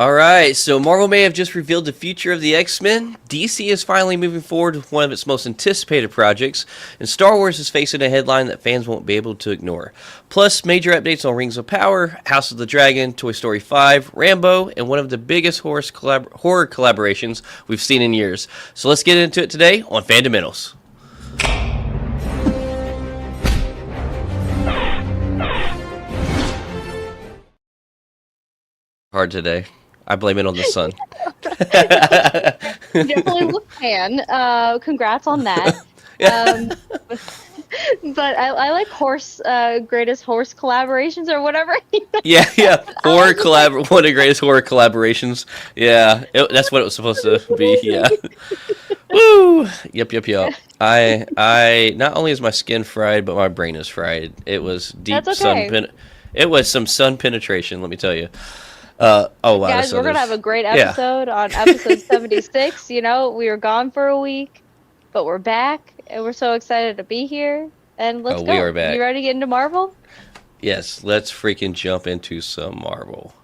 All right, so Marvel may have just revealed the future of the X-Men, DC is finally moving forward with one of its most anticipated projects, and Star Wars is facing a headline that fans won't be able to ignore. Plus, major updates on Rings of Power, House of the Dragon, Toy Story 5, Rambo, and one of the biggest horror collaborations we've seen in years. So let's get into it today on Fandomentals. Hard today. I blame it on the sun. Definitely look fan. Congrats on that. Um, but I like greatest horse collaborations or whatever. Yeah. I was just like, One of the greatest horror collaborations. Yeah, that's what it was supposed to be. Yeah. Woo! Yep. I not only is my skin fried, but my brain is fried. It was that's deep okay. It was some sun penetration, let me tell you. Oh wow, the Guys, we're sun gonna have is. a great Yeah. episode on episode 76. We were gone for a week, but we're back and we're so excited to be here. And let's Oh, we are go. You back. ready to get into Marvel? Yes, let's freaking jump into some Marvel.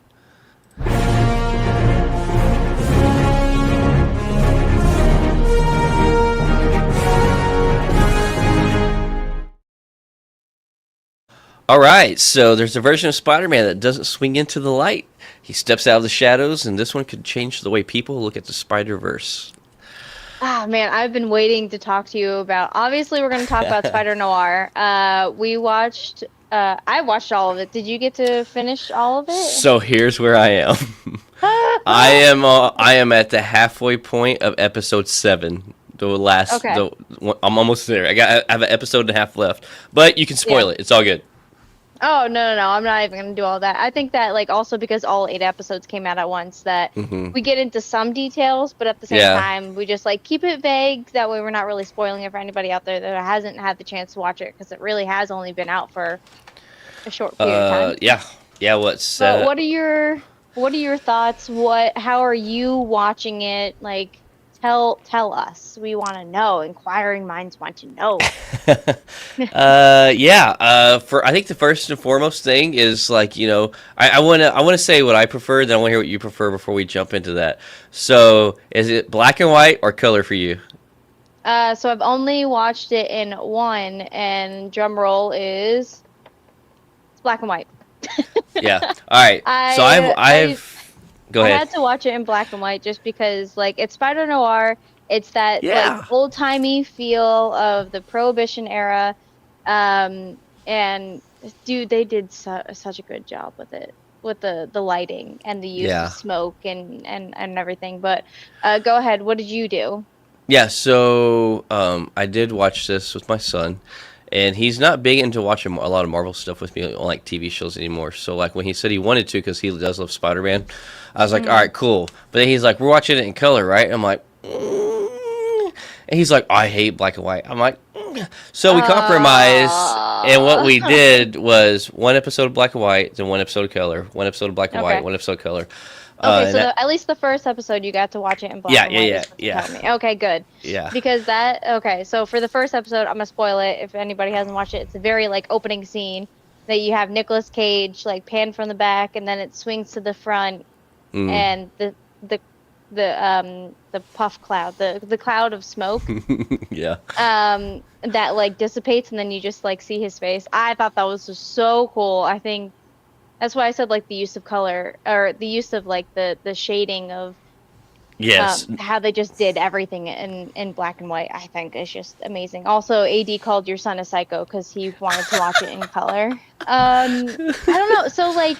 All right, so there's a version of Spider-Man that doesn't swing into the light. He steps out of the shadows, and this one could change the way people look at the Spider-Verse. Ah, man, I've been waiting to talk to you about. Obviously, we're going to talk about Spider Noir. I watched all of it. Did you get to finish all of it? So here's where I am. I am at the halfway point of episode 7. Okay. I'm almost there. I have an episode and a half left, but you can Yeah. spoil it. It's all good. Oh, no. I'm not even going to do all that. I think that, like, also because all 8 episodes came out at once, that Hmm. we get into some details, but at the same Yeah. time, we just, like, keep it vague. That way we're not really spoiling it for anybody out there that hasn't had the chance to watch it, because it really has only been out for a short period of time. Yeah. What's But what are your thoughts? How are you watching it? Like, tell us. We want to know. Inquiring minds want to know. yeah. For I think the first and foremost thing is like I wanna say what I prefer. Then I want to hear what you prefer before we jump into that. So is it black and white or color for you? So I've only watched it in one, and drum roll is it's black and white. Yeah. All right. So I I I've go I ahead. had to watch it in black and white just because, like, it's Spider Noir. It's that, like, Yeah. old timey feel of the Prohibition era, and dude, they did such a good job with it, with the lighting and the use of Yeah. smoke and everything. But go ahead. What did you do? Yeah. So I did watch this with my son. And he's not big into watching a lot of Marvel stuff with me on like TV shows anymore. So like when he said he wanted to because he does love Spider-Man, I was like, all Mm. right, cool. But then he's like, we're watching it in color, right? I'm like, mm. And he's like, I hate black and white. I'm like, mm. So we compromised, and what we Uh, did was one episode of black and white, then one episode of color, one episode of black and white, okay. one episode of color. Okay, And so at least the first episode you got to watch it in black and white, is what you're yeah, telling me. Okay, good. yeah, Because okay, so for the first episode, I'm gonna spoil it if anybody hasn't watched it. It's a very, like, opening scene that you have Nicolas Cage, like, pan from the back, and then it swings to the front, mm. and the puff cloud, the cloud of smoke, Yeah, that, like, dissipates, and then you just, like, see his face. I thought that was just so cool. I think that's why I said, like, the use of color, or the use of, like, the shading of yes, how they just did everything in black and white. I think is just amazing. Also, AD called your son a psycho because he wanted to watch it in color. I don't know. So, like,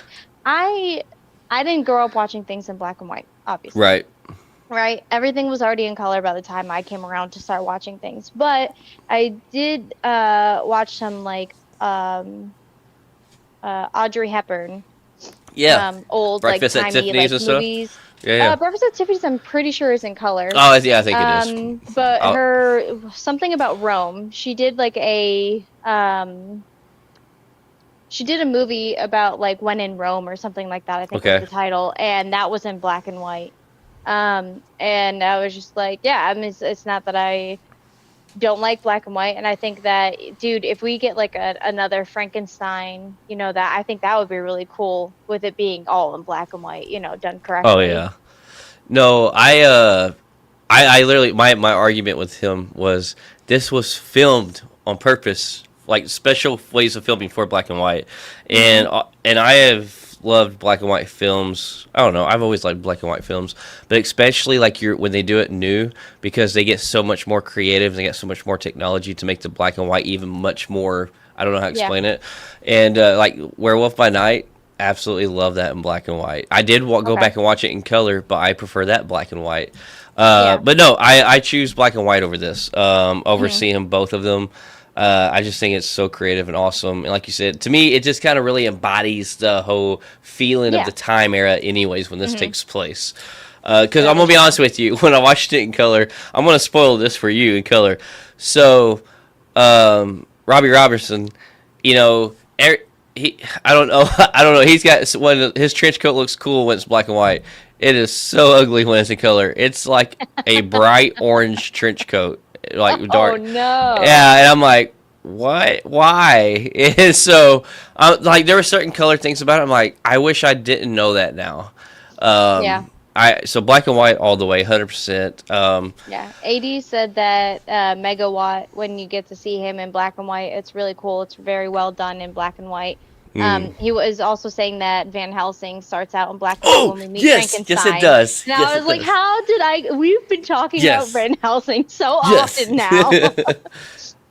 I I didn't grow up watching things in black and white, obviously. right, Right? Everything was already in color by the time I came around to start watching things. But I did watch some, like, Audrey Hepburn, yeah. old, like, Breakfast at timey, Tiffany's like, and stuff. movies. Yeah. Breakfast at Tiffany's, I'm pretty sure, is in color. Oh, yeah, I think it is. But Oh, her something about Rome. She did, like, she did a movie about, like, when in Rome or something like that, I think was okay. the title, and that was in black and white. And I was just like, yeah, I mean, it's not that I don't like black and white, and I think that, dude, if we get like another Frankenstein, that I think that would be really cool with it being all in black and white, done Oh correctly. yeah. No, I literally my argument with him was this was filmed on purpose, like special ways of filming for black and white, and I have loved black and white films. I don't know, I've always liked black and white films, but especially like when they do it new, because they get so much more creative and they get so much more technology to make the black and white even much more. I don't know how to explain it, and like Werewolf by Night. Absolutely love that in black and white. I did go back and watch it in color, but I prefer that black and white. But no, I choose black and white over this, over seeing both of them. I just think it's so creative and awesome. And like you said, to me, it just kind of really embodies the whole feeling of the time era anyways when this takes place. Because I'm going to be honest with you, when I watched it in color, I'm going to spoil this for you in color. So, Robbie Robertson, I don't know. I don't know. He's got his trench coat looks cool when it's black and white. It is so ugly when it's in color. It's like a bright orange trench coat, like dark. Oh no! Yeah, and I'm like, what? Why? And so, like, there were certain color things about it. I'm like, I wish I didn't know that now. So black and white all the way, 100%. Yeah, AD said that Megawatt, when you get to see him in black and white, it's really cool. It's very well done in black and white. He was also saying that Van Helsing starts out in black and white when we meet Frankenstein. Yes, it does. And I was like, how did we've been talking about Van Helsing so often now.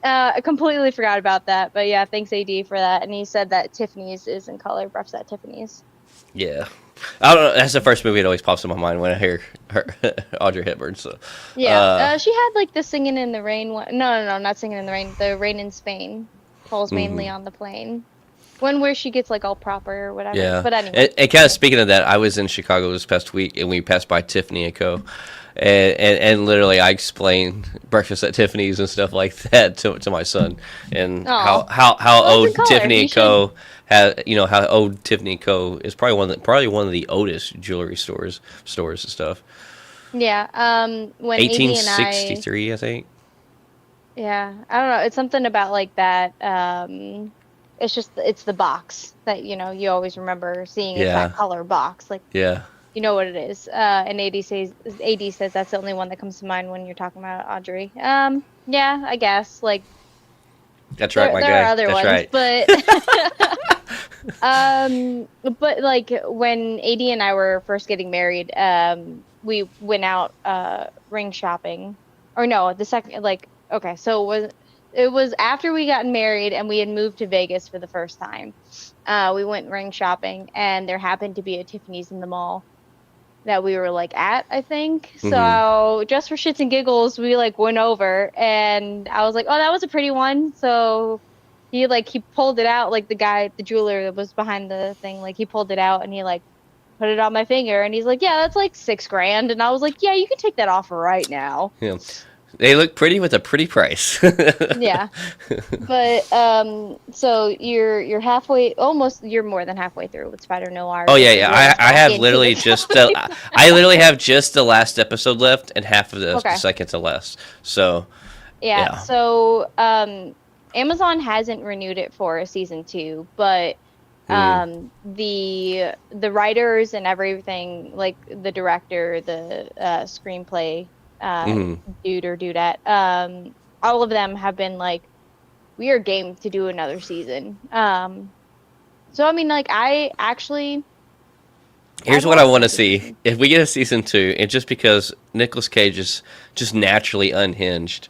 I completely forgot about that. But yeah, thanks AD for that. And he said that Tiffany's is in color, reps at Tiffany's. Yeah. I don't know. That's the first movie that always pops in my mind when I hear her, Audrey Hepburn. So yeah, she had like the Singing in the Rain one. No, not Singing in the Rain. The Rain in Spain falls mainly on the plane. One where she gets like all proper or whatever. Yeah. But anyway. And kind of speaking of that, I was in Chicago this past week and we passed by Tiffany and Co. And literally I explained Breakfast at Tiffany's and stuff like that to my son and how old Tiffany and Co. How old Tiffany and Co. is probably one of the oldest jewelry stores and stuff. Yeah. When 1863, I think. Yeah, I don't know. It's something about like that. It's the box that you always remember seeing. It's that color box, like you know what it is. And AD says that's the only one that comes to mind when you're talking about Audrey. Yeah, I guess like. That's right, my guy. There are other ones, right. But like when AD and I were first getting married, we went out ring shopping, or no, the second okay, so it was after we got married and we had moved to Vegas for the first time. We went ring shopping and there happened to be a Tiffany's in the mall that we were like at, I think. So just for shits and giggles, we like went over and I was like, oh, that was a pretty one. So he pulled it out, like the jeweler that was behind the thing, like he pulled it out and he like put it on my finger and he's like, yeah, that's like $6,000. And I was like, yeah, you can take that off right now. Yeah. They look pretty with a pretty price. Yeah. But so you're halfway, almost, you're more than halfway through with Spider Noir. Oh yeah. I have literally just I literally have just the last episode left and half of the second to last. So yeah. So Amazon hasn't renewed it for a season 2, but the writers and everything, like the director, the screenplay dude or dudette, all of them have been like, we are game to do another season. So I mean, like, here's what I want to see. If we get a season 2, and just because Nicolas Cage is just naturally unhinged,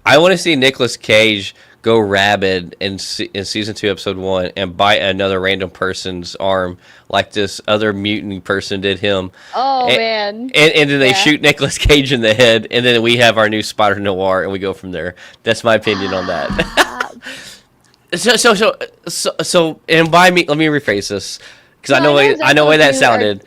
I want to see Nicolas Cage go rabid in season 2, episode 1, and bite another random person's arm like this other mutant person did him. Oh, man. And then they shoot Nicolas Cage in the head, and then we have our new Spider Noir, and we go from there. That's my opinion on that. So, and by me, let me rephrase this, because I know way that sounded.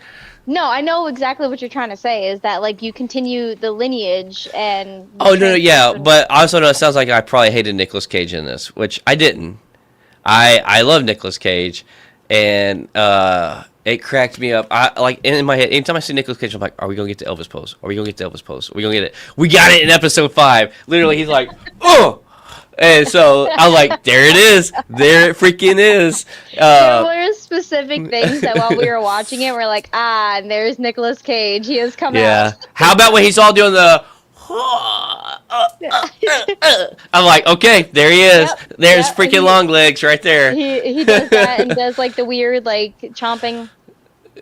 No, I know exactly what you're trying to say, is that, like, you continue the lineage and... Oh, no, yeah, but also, no, it sounds like I probably hated Nicolas Cage in this, which I didn't. I love Nicolas Cage, and It cracked me up. I like in my head. Anytime I see Nicolas Cage, I'm like, "Are we gonna get the Elvis pose? Are we gonna get the Elvis pose? Are we gonna get it? We got it in episode 5." Literally, he's like, "Oh," and so I was like, "There it is. There it freaking is." There were specific things that while we were watching it, we're like, and there's Nicolas Cage. He has come Yeah. out. How about when he's all doing the? I'm like, okay, there he is. Yep, There's yep, freaking long legs right there. He does that and does like the weird like chomping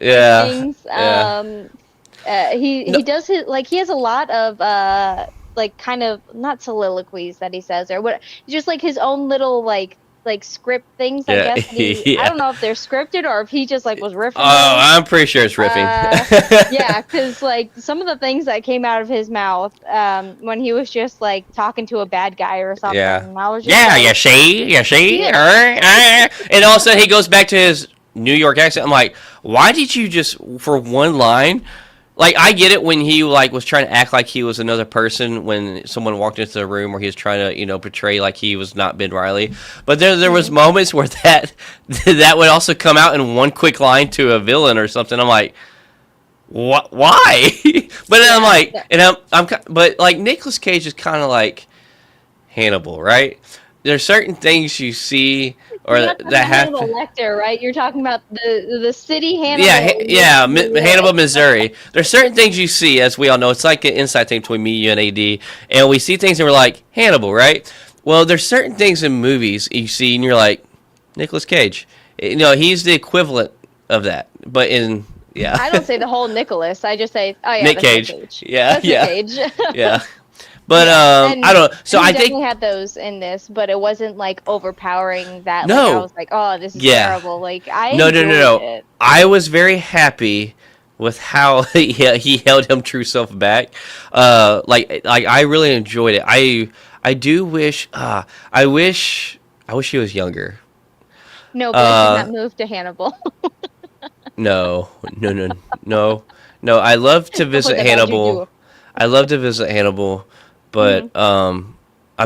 Yeah. things. Yeah. He does his like he has a lot of like kind of not soliloquies that he says or what, just like his own little like script things. I Yeah. guess Yeah. I don't know if they're scripted or if he just like was riffing. Oh, I'm pretty sure it's riffing. Yeah, because like some of the things that came out of his mouth when he was just like talking to a bad guy or something. Yeah. And I was just Yeah, like, you see, and all of a sudden he goes back to his New York accent. I'm like, why did you just for one line? Like, I get it when he like was trying to act like he was another person when someone walked into the room where he was trying to portray like he was not Ben Riley. But there was moments where that would also come out in one quick line to a villain or something. I'm like, what? Why? But then I'm like, and but like Nicolas Cage is kind of like Hannibal, right? There's certain things you see or that happen. Hannibal Lecter, right? You're talking about the city Hannibal. Yeah, Hannibal, Missouri. There's certain things you see, as we all know. It's like an inside thing between me, you, and AD. And we see things and we're like, Hannibal, right? Well, there's certain things in movies you see and you're like, Nicolas Cage. He's the equivalent of that. But yeah. I don't say the whole Nicholas. I just say, oh yeah, Nick that's Cage. Yeah, Nick Cage. Yeah. But and I don't know. So I definitely think had those in this, but it wasn't like overpowering that. No. Like, I was like, oh, this is terrible. Like I No. enjoyed it. I was very happy with how he held him true self back. Like I really enjoyed it. I do wish. I wish he was younger. No, but it did not move to Hannibal. No. I love to visit Hannibal. I love to visit Hannibal, but I'm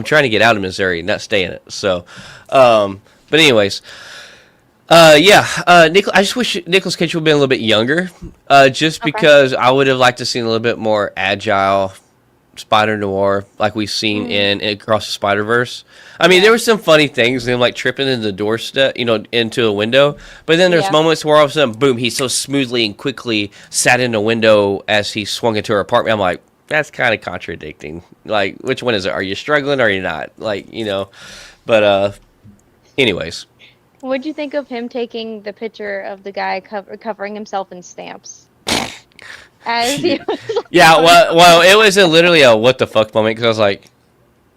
trying to get out of Missouri, not stay in it. So, but anyways, I just wish Nicolas Cage would have been a little bit younger, just because I would have liked to see a little bit more agile Spider Noir like we've seen in Across the Spider-Verse. I mean, there were some funny things, him like tripping in the doorstep, into a window. But then there's moments where all of a sudden, boom, he so smoothly and quickly sat in a window as he swung into her apartment. I'm like, that's kind of contradicting. Like, which one is it? Are you struggling or are you not? Like, But anyways. What'd you think of him taking the picture of the guy covering himself in stamps? As he was Yeah, well, it was literally a what the fuck moment because I was like,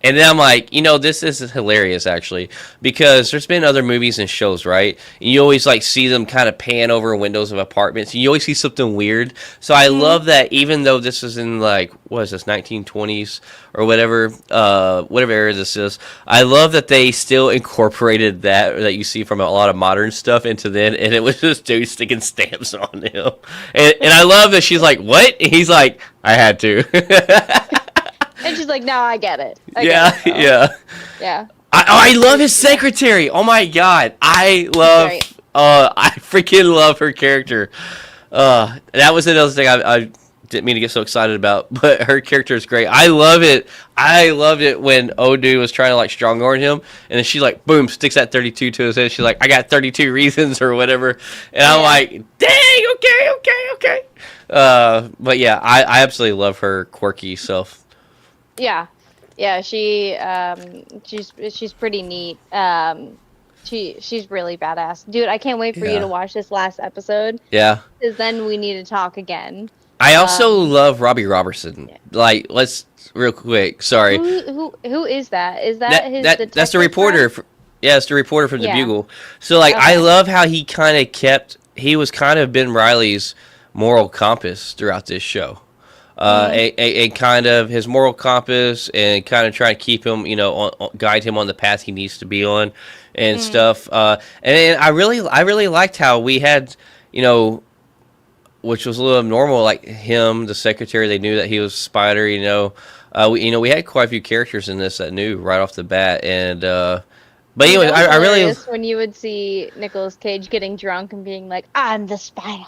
and then I'm like, this is hilarious actually because there's been other movies and shows, right? And you always like see them kind of pan over windows of apartments. And you always see something weird. So I love that even though this is in like what is this 1920s or whatever era this is, I love that they still incorporated that you see from a lot of modern stuff into then, and it was just dude sticking stamps on him. And I love that she's like, what? And he's like, I had to. And she's like, no, I get it. Yeah. Yeah. I love his secretary. Oh my god. I freaking love her character. That was another thing I didn't mean to get so excited about, but her character is great. I love it. I loved it when Odu was trying to like strong arm him, and then she like boom sticks that 32 to his head. She's like, I got 32 reasons or whatever, and I'm like, dang, okay. But yeah, I absolutely love her quirky self. Yeah, she's pretty neat. She's really badass, dude. I can't wait for you to watch this last episode. Yeah, because then we need to talk again. I also love Robbie Robertson. Yeah. Like, let's real quick. Sorry, who is that? Is that that's the reporter? It's the reporter from the Bugle. So like, I love how he he was kind of Ben Riley's moral compass throughout this show. A kind of his moral compass and kind of trying to keep him, guide him on the path he needs to be on and stuff. And I really liked how we had, which was a little abnormal, like him, the secretary, they knew that he was Spider, we had quite a few characters in this that knew right off the bat. And But You anyway, know, I really hilarious when you would see Nicolas Cage getting drunk and being like, "I'm the spider."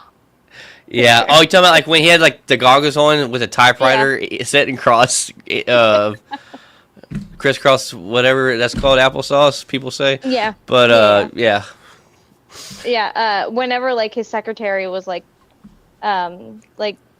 yeah. Oh, you talking about like when he had like the goggles on with a Yeah, typewriter set and cross, crisscross, whatever that's called, applesauce. People say, yeah, but yeah, yeah, yeah, yeah. Whenever like his secretary was like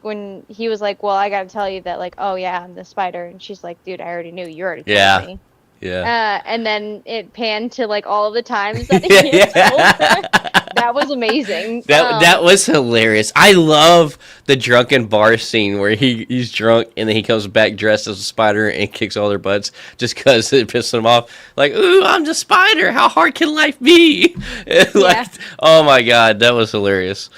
when he was like, "Well, I got to tell you that, like, oh yeah, I'm the spider," and she's like, "Dude, I already knew. You already told yeah, me." yeah, And then it panned to like all of the times that yeah, he had told her. yeah. That was amazing. That was hilarious. I love the drunken bar scene where he's drunk and then he comes back dressed as a spider and kicks all their butts just because it pissed them off. Like, ooh, I'm the spider. How hard can life be? Like, Yeah, oh my god, that was hilarious.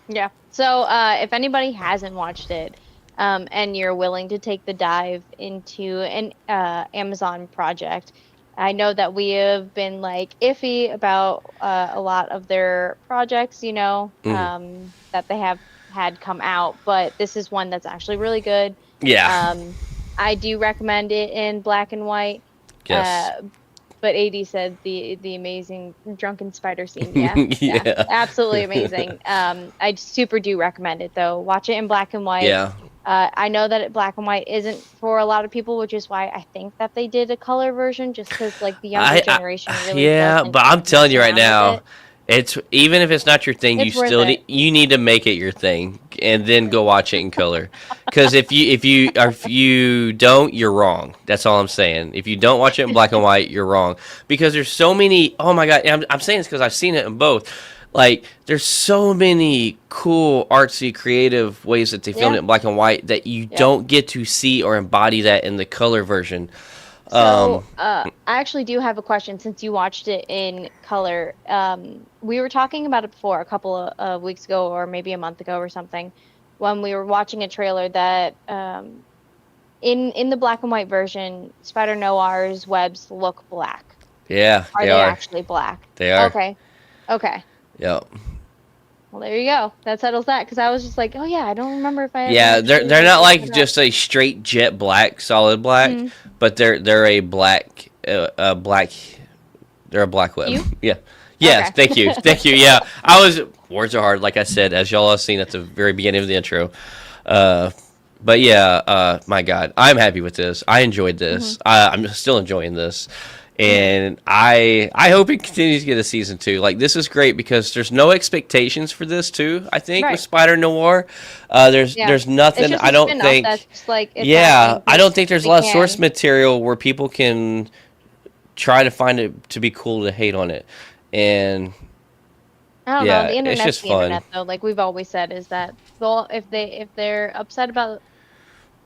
yeah. So if anybody hasn't watched it, and you're willing to take the dive into an Amazon project, I know that we have been like iffy about a lot of their projects, Mm. that they have had come out, but this is one that's actually really good. Yeah. Um, I do recommend it in black and white. Yes. Uh, but AD said the amazing drunken spider scene. Yeah, yeah, Yeah. absolutely amazing. I super do recommend it though. Watch it in black and white. Yeah. I know that black and white isn't for a lot of people, which is why I think that they did a color version, just because like the younger generation really Yeah, doesn't but I'm telling mess you right around with now, it. it's even if it's not your thing, It's worth it. you need to make it your thing and then go watch it in color. Because if you don't, you're wrong. That's all I'm saying. If you don't watch it in black and white, you're wrong. Because there's so many. Oh my god, and I'm saying this because I've seen it in both. Like there's so many cool, artsy, creative ways that they filmed Yeah, it in black and white that you yeah. don't get to see or embody that in the color version. Um, So, I actually do have a question since you watched it in color. We were talking about it before a couple of weeks ago, or maybe a month ago or something, when we were watching a trailer that in the black and white version, Spider Noir's webs look black. yeah, Are they they are. actually black? They are. Okay, okay. Yep. Well, there you go. That settles that because I was just like, oh yeah, I don't remember if I ever Yeah, actually they're like not looked like it up. just a straight jet black, solid black, Hmm. but they're a black black they're a black web. You? Yeah. Yes, Okay. thank you. Thank you. Yeah. I was words are hard like I said as y'all have seen at the very beginning of the intro. Uh but yeah, my god, I'm happy with this. I enjoyed Hmm. this. I'm still enjoying this. Hmm. And I hope it continues to get a season 2. Like this is great because there's no expectations for this too. I think with Right. Spider Noir, Yeah. there's It's nothing. just I a don't spin-off think. that's just like it's Yeah, happening I don't because think there's a they lot of source can. material where people can try to find it to be cool to hate on it, and I don't know. yeah, The it's internet's just the fun. internet, though. Like we've always said, is that they'll if they're upset about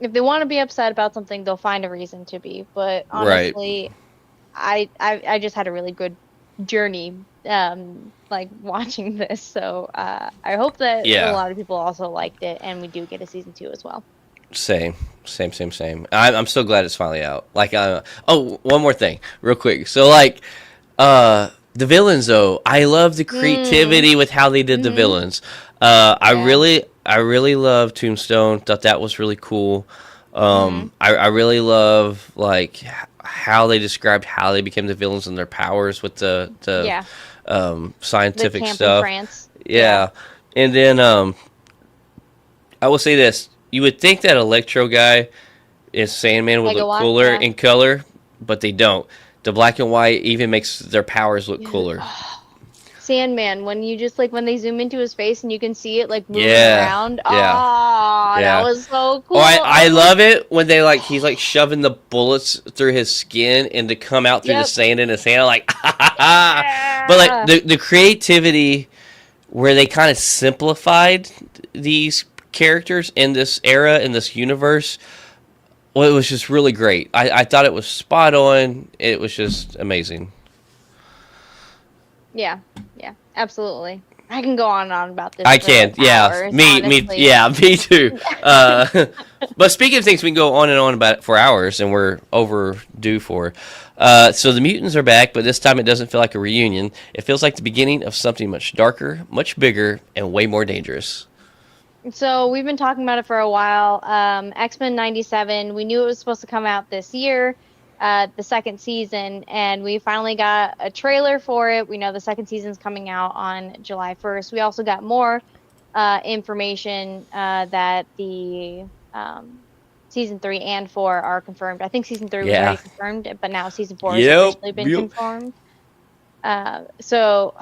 if they want to be upset about something, they'll find a reason to be. But Right. honestly, I just had a really good journey, like watching this. So I hope that a Yeah. lot of people also liked it, and we do get a season 2 as well. Same. Same. I'm so glad it's finally out. Like, oh, one more thing, real quick. So, like, the villains though, I love the Mm. creativity with how they did the Mm-hmm. villains. Yeah. I really love Tombstone. Thought that was really cool. Mm-hmm. I really love like how they described how they became the villains and their powers with the Yeah. The scientific camp in stuff. France. Yeah. Yeah, and then I will say this: you would think that Electro guy and Sandman would look Megawatt. cooler Yeah. in color, but they don't. The black and white even makes their powers look Yeah. cooler. Sandman, when you just like when they zoom into his face and you can see it like moving Yeah, around. yeah, Oh, that yeah. was so Oh, cool. I I was like, love it when they like he's like shoving the bullets through his skin and to come out through the yep. sand in his hand. I'm like, but like Yeah. the creativity where they kind of simplified these characters in this era in this universe. Well, it was just really great. I thought it was spot on. It was just amazing. Yeah. Yeah. Absolutely. I can go on and on about this I for like can, yeah, hours, honestly. yeah, me too. But speaking of things we can go on and on about for hours, and we're overdue for. So the mutants are back, but this time it doesn't feel like a reunion. It feels like the beginning of something much darker, much bigger, and way more dangerous. So we've been talking about it for a while. X-Men 97, we knew it was supposed to come out this year. the second season, and we finally got a trailer for it. We know the second season's coming out on July 1st. We also got more information that the season 3 and 4 are confirmed. I think season 3 was Yeah. already confirmed, but now season 4 has Yep. officially been Yep. confirmed. So,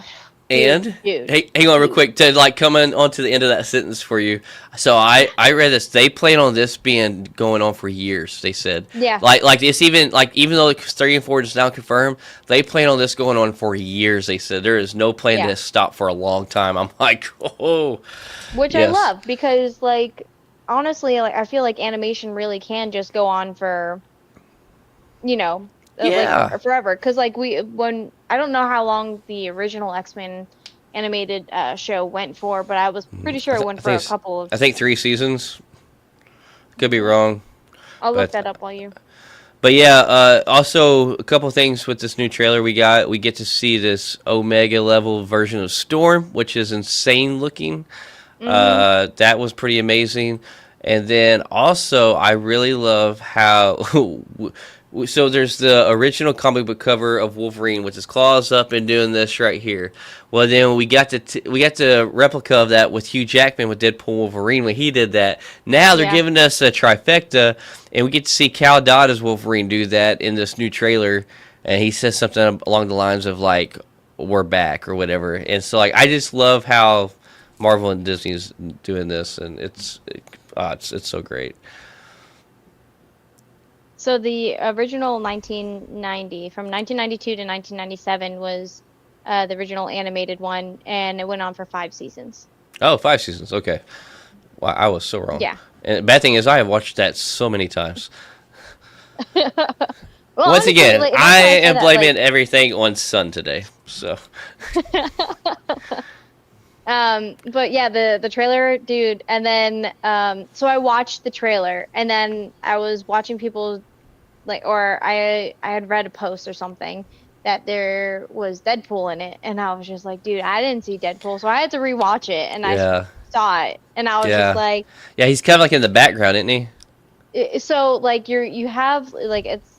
And dude, hey, hang on real quick to like coming onto the end of that sentence for you. So I read this. They plan on this being going on for years. They said yeah, like it's even though 3 and 4 is now confirmed, they plan on this going on for years. They said there is no plan Yeah. to stop for a long time. I'm like, oh, which I yes. love because like honestly, like I feel like animation really can just go on for, you know, Yeah. like forever. Because like when I don't know how long the original X-Men animated show went for, but I was pretty sure it went for a couple of. I think 3 seasons. Could be wrong. I'll look but- that up while you. But yeah, also a couple things with this new trailer we got. We get to see this Omega level version of Storm, which is insane looking. That was pretty amazing. And then also, I really love how. So there's the original comic book cover of Wolverine with his claws up and doing this right here. Well, then we got the replica of that with Hugh Jackman with Deadpool Wolverine when he did that. Now they're giving us a trifecta, and we get to see Cal Dodd as Wolverine do that in this new trailer, and he says something along the lines of like, "We're back" or whatever. And so like I just love how Marvel and Disney's doing this, and it's so great. So the original 1990, from 1992 to 1997 was the original animated one, and it went on for 5 seasons. Oh, 5 seasons. Okay. Wow, I was so wrong. Yeah. And the bad thing is I have watched that so many times. Well, Once honestly, again, like, that's I why said am that, blaming everything on Sun today. So but yeah, the trailer, dude, and then so I watched the trailer, and then I was watching people or I had read a post or something that there was Deadpool in it, and I was just like, dude, I didn't see Deadpool, so I had to rewatch it, and yeah, I saw it, and I was just like, yeah, he's kind of like in the background, isn't he? so like you have like it's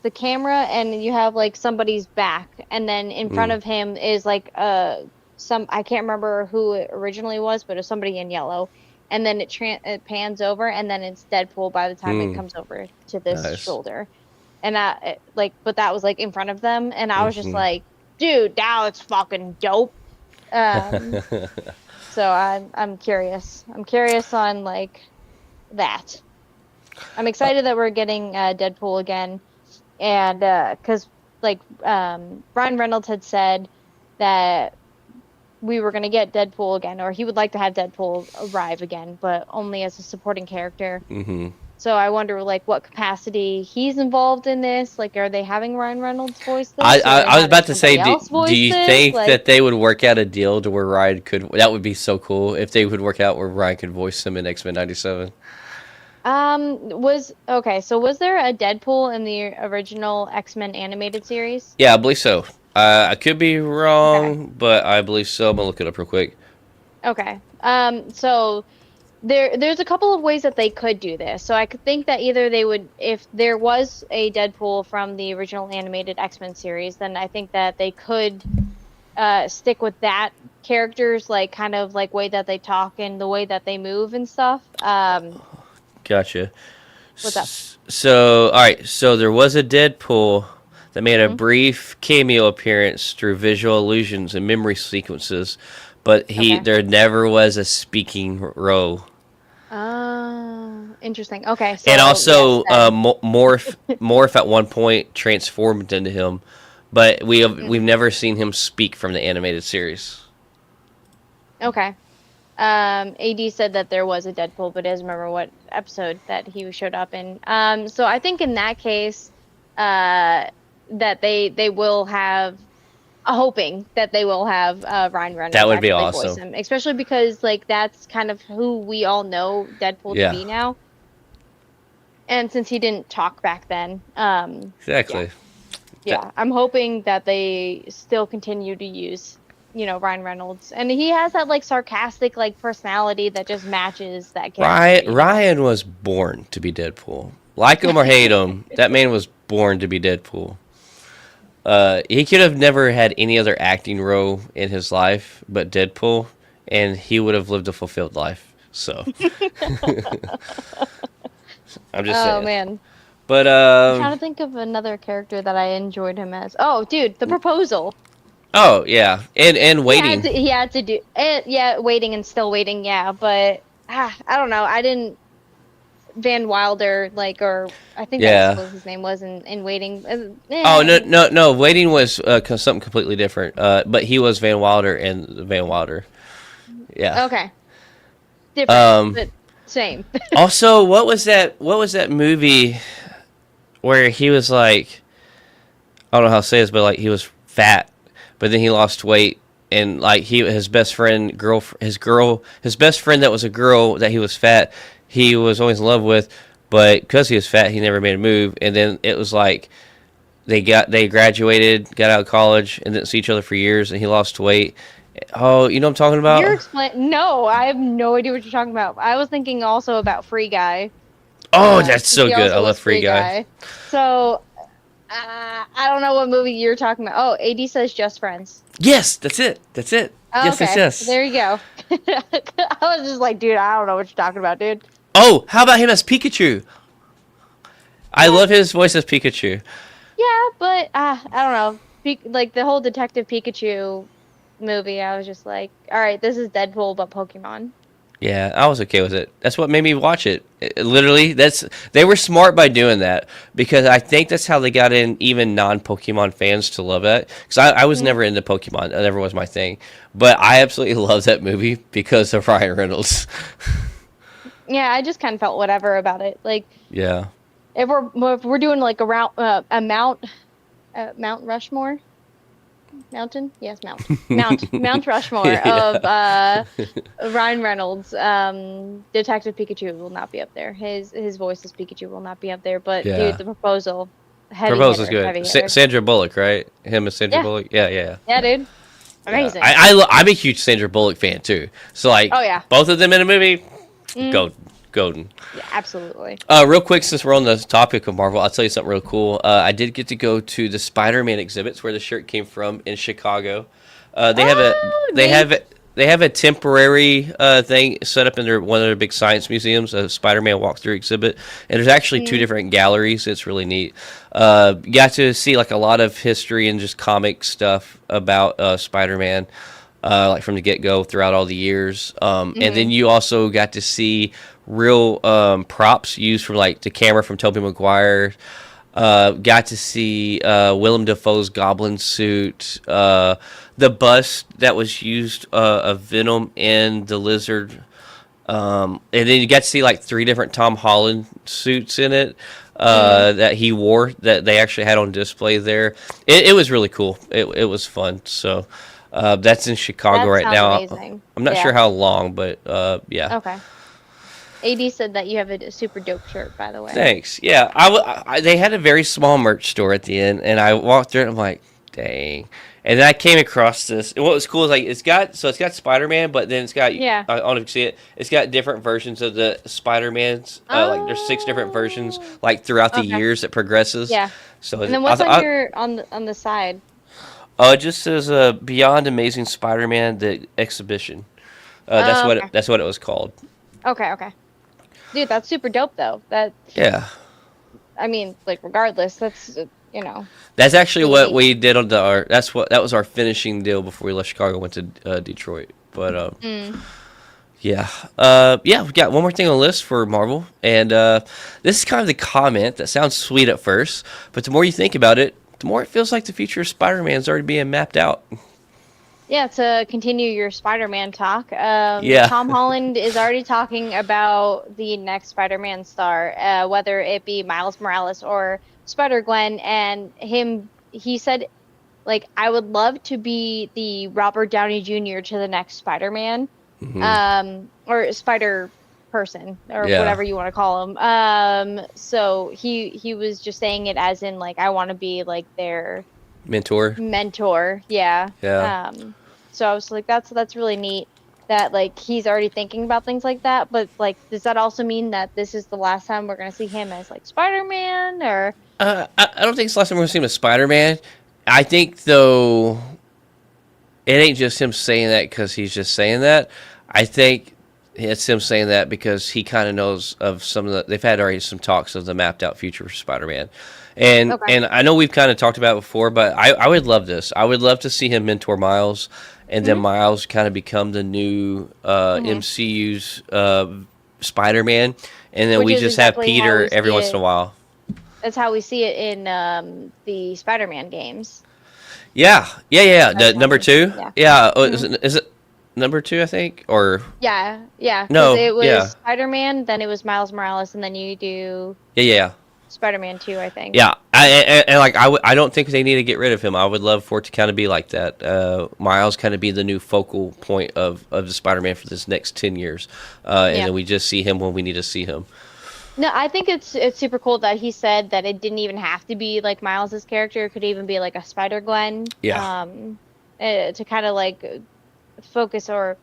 the camera, and you have like somebody's back, and then in front of him is like some, I can't remember who it originally was, but it was somebody in yellow, and then it pans over, and then it's Deadpool by the time it comes over to this shoulder, and but that was like in front of them, and I was just like, dude, that was fucking dope. So I'm curious. I'm curious on like that. I'm excited that we're getting Deadpool again, and because like Ryan Reynolds had said that we were going to get Deadpool again, or he would like to have Deadpool arrive again, but only as a supporting character. So I wonder, like, what capacity he's involved in this. Like, are they having Ryan Reynolds voice this? I was about to say, do you think like, that they would work out a deal to where Ryan could? That would be so cool if they would work out where Ryan could voice him in X-Men '97. So was there a Deadpool in the original X-Men animated series? Yeah, I believe so. I could be wrong, but I believe so. I'm gonna look it up real quick. Okay. So there's a couple of ways that they could do this. So I could think that either they would, if there was a Deadpool from the original animated X-Men series, then I think that they could stick with that character's like kind of like way that they talk and the way that they move and stuff. Gotcha. What's up? So, all right. So there was a Deadpool that made a brief cameo appearance through visual illusions and memory sequences, but there never was a speaking role. Oh, interesting. Okay. So And also, yes, Morph at one point transformed into him, but we've never seen him speak from the animated series. Okay. AD said that there was a Deadpool, but doesn't remember what episode that he showed up in. So I think in that case, that they will have, hoping that they will have Ryan Reynolds. That would be actually voice awesome. him, especially because like that's kind of who we all know Deadpool to be now. And since he didn't talk back then, Exactly. yeah, I'm hoping that they still continue to use, Ryan Reynolds, and he has that like sarcastic like personality that just matches that character. Ryan was born to be Deadpool. Like him or hate him, that man was born to be Deadpool. He could have never had any other acting role in his life but Deadpool, and he would have lived a fulfilled life. So I'm just Oh saying. man. But I'm trying to think of another character that I enjoyed him as. Oh, dude, the proposal. oh yeah, and waiting. He had to do it. Yeah, waiting and still waiting. Yeah, but I don't know. I didn't Van Wilder like, or I think that was Yeah. what his name was in waiting. Oh no no no! Waiting was something completely different. But he was Van Wilder and Van Wilder. Yeah. Okay, different, Um. but same. Also, what was that? What was that movie where he was like, I don't know how to say this, but like he was fat, but then he lost weight, and like his best friend his best friend that was a girl that he was fat, he was always in love with, but because he was fat, he never made a move, and then it was like they graduated, got out of college, and didn't see each other for years, and he lost weight. Oh, you know what I'm talking You're about? explain. No, I have no idea what you're talking about. I was thinking also about Free Guy. Oh, that's 'Cause so he good. I also love was Free Guy. So I don't know what movie you're talking about. Oh, AD says Just Friends. Yes, that's it. That's it. Oh, Yes, okay, yes, yes. there you go. I was just like, dude, I don't know what you're talking about, dude. Oh, how about him as Pikachu? I love his voice as Pikachu. Yeah, but I don't know. Like the whole Detective Pikachu movie, I was just like, all right, this is Deadpool but Pokemon. Yeah, I was okay with it. That's what made me watch it. Literally, they were smart by doing that because I think that's how they got in even non-Pokemon fans to love it. Because I was never into Pokemon; that never was my thing. But I absolutely love that movie because of Ryan Reynolds. Yeah, I just kind of felt whatever about it. Like Yeah, if we're doing like a Mount Rushmore. Mountain? Yes, Mount Rushmore Yeah. of Ryan Reynolds. Detective Pikachu will not be up there. His voice as Pikachu will not be up there. But Yeah. dude, the proposal, heavy Proposal's hitter, heavy good. hitter. Sandra Bullock, right? Him as Sandra Yeah. Bullock. Yeah, yeah. Yeah, dude, amazing. Yeah. I'm a huge Sandra Bullock fan too. So like, Oh, yeah. both of them in a movie, Mm. golden. Yeah, absolutely. Real quick, since we're on the topic of Marvel, I'll tell you something real cool. I did get to go to the Spider-Man exhibits where the shirt came from in Chicago. They have a Oh, they neat. have a, they have a temporary thing set up in one of their big science museums, a Spider-Man walkthrough exhibit, and there's actually two different galleries. It's really neat. Got to see like a lot of history and just comic stuff about Spider-Man. Like from the get-go throughout all the years. And then you also got to see real props used from like the camera from Tobey Maguire. Got to see Willem Dafoe's Goblin suit. The bust that was used of Venom and the Lizard. And then you got to see like 3 different Tom Holland suits in it that he wore that they actually had on display there. It was really cool. It was fun. So that's in Chicago That right sounds now. amazing. I'm not Yeah. sure how long, but yeah. Okay. AD said that you have a super dope shirt, by the way. Thanks. Yeah, they had a very small merch store at the end, and I walked through it. And I'm like, dang. And then I came across this. And what was cool is like it's got Spider-Man, but then it's got Yeah. I don't know if you see it. It's got different versions of the Spider-Mans. Like there's 6 different versions like throughout the Okay. years it progresses. Yeah. So And then what's on the side? it just says Beyond Amazing Spider-Man the exhibition. Okay. That's what it was called. Okay. Dude, that's super dope though. Yeah. I mean, like regardless, that's That's actually what Really? we did on that was our finishing deal before we left Chicago, went to Detroit. But yeah, we got one more thing on the list for Marvel, and this is kind of the comment that sounds sweet at first, but the more you think about it, the more it feels like the future of Spider-Man is already being mapped out. Yeah, to continue your Spider-Man talk, Yeah. Tom Holland is already talking about the next Spider-Man star, whether it be Miles Morales or Spider-Gwen, and he said, like, I would love to be the Robert Downey Jr. to the next Spider-Man, or Spider-Person, or Yeah. whatever you want to call him. So he was just saying it as in, like, I want to be, like, their Mentor. mentor. Yeah. Yeah. So I was like, that's really neat. that like he's already thinking about things like that. But like, does that also mean that this is the last time we're gonna see him as like Spider-Man? Or I don't think it's the last time we're going to see him as Spider-Man. I think, though, it ain't just him saying that because he's just saying that. I think it's him saying that because he kind of knows of some of the. They've had already some talks of the mapped out future for Spider-Man, and okay, and I know we've kind of talked about it before, but I would love this. I would love to see him mentor Miles, and then Miles kind of become the new MCU's Spider-Man, and then which we is just have exactly how Peter we every see once in a it. while. That's how we see it in the Spider-Man games. Yeah. The number Spider-Man. two. Yeah. Yeah. Oh, Mhm. is it number two? I think or Yeah, because no? it was Yeah. Spider-Man, then it was Miles Morales, and then you do Yeah. Spider-Man 2, I think. Yeah. And like I don't think they need to get rid of him. I would love for it to kind of be like that. Miles kind of be the new focal point of the Spider-Man for this next 10 years, and Yeah. then we just see him when we need to see him. No, I think it's super cool that he said that it didn't even have to be like Miles's character. It could even be like a Spider-Gwen. Yeah. To kind of like focus or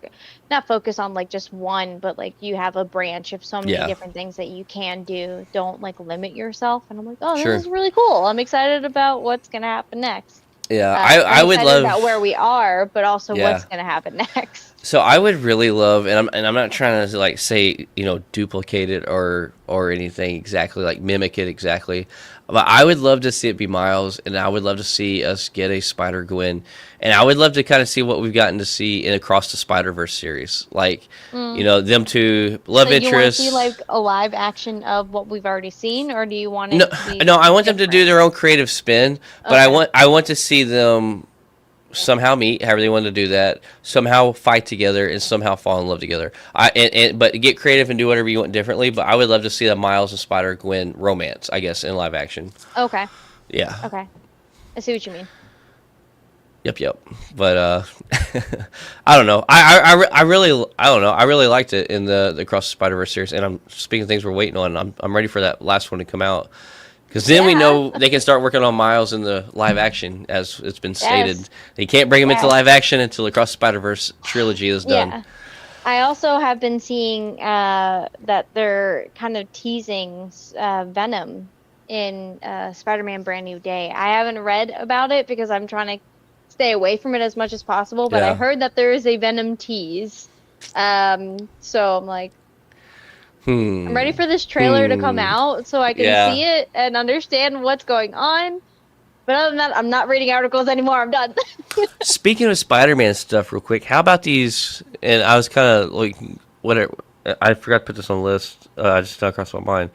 not focus on like just one, but like you have a branch of so many Yeah. different things that you can do. Don't like limit yourself. And I'm like, oh, Sure. this is really cool. I'm excited about what's gonna happen next. Yeah. I'm I would excited love. about where we are, but also Yeah. what's gonna happen next. So I would really love, and I'm not trying to like say duplicate it or anything exactly like mimic it exactly, but I would love to see it be Miles, and I would love to see us get a Spider Gwen, and I would love to kind of see what we've gotten to see in Across the Spider Verse series, like them two love So you want to interests. see like a live action of what we've already seen, or do you want No, it to be no, I want them to do different? their own creative spin, but Okay. I want to see them somehow meet, however they want to do that, somehow fight together, and somehow fall in love together. But get creative and do whatever you want differently. But I would love to see a Miles and Spider Gwen romance, I guess, in live action. Okay. Yeah. Okay. I see what you mean. Yep. But I don't know. I really I don't know. I really liked it in the Across the Spider Verse series, and I'm speaking of things we're waiting on. I'm ready for that last one to come out. Because then we Yeah. know they can start working on Miles in the live action, as it's been stated. Yes. They can't bring him into Yes. live action until the Across the Spider Verse trilogy is done. Yeah. I also have been seeing that they're kind of teasing Venom in Spider-Man Brand New Day. I haven't read about it because I'm trying to stay away from it as much as possible, but I Yeah. heard that there is a Venom tease. So I'm like, I'm ready for this trailer to come out so I can Yeah. see it and understand what's going on. But other than that, I'm not reading articles anymore. I'm done. Speaking of Spider-Man stuff, real quick, how about these? And I was kind of like, whatever. I forgot to put this on the list. I just fell across my mind.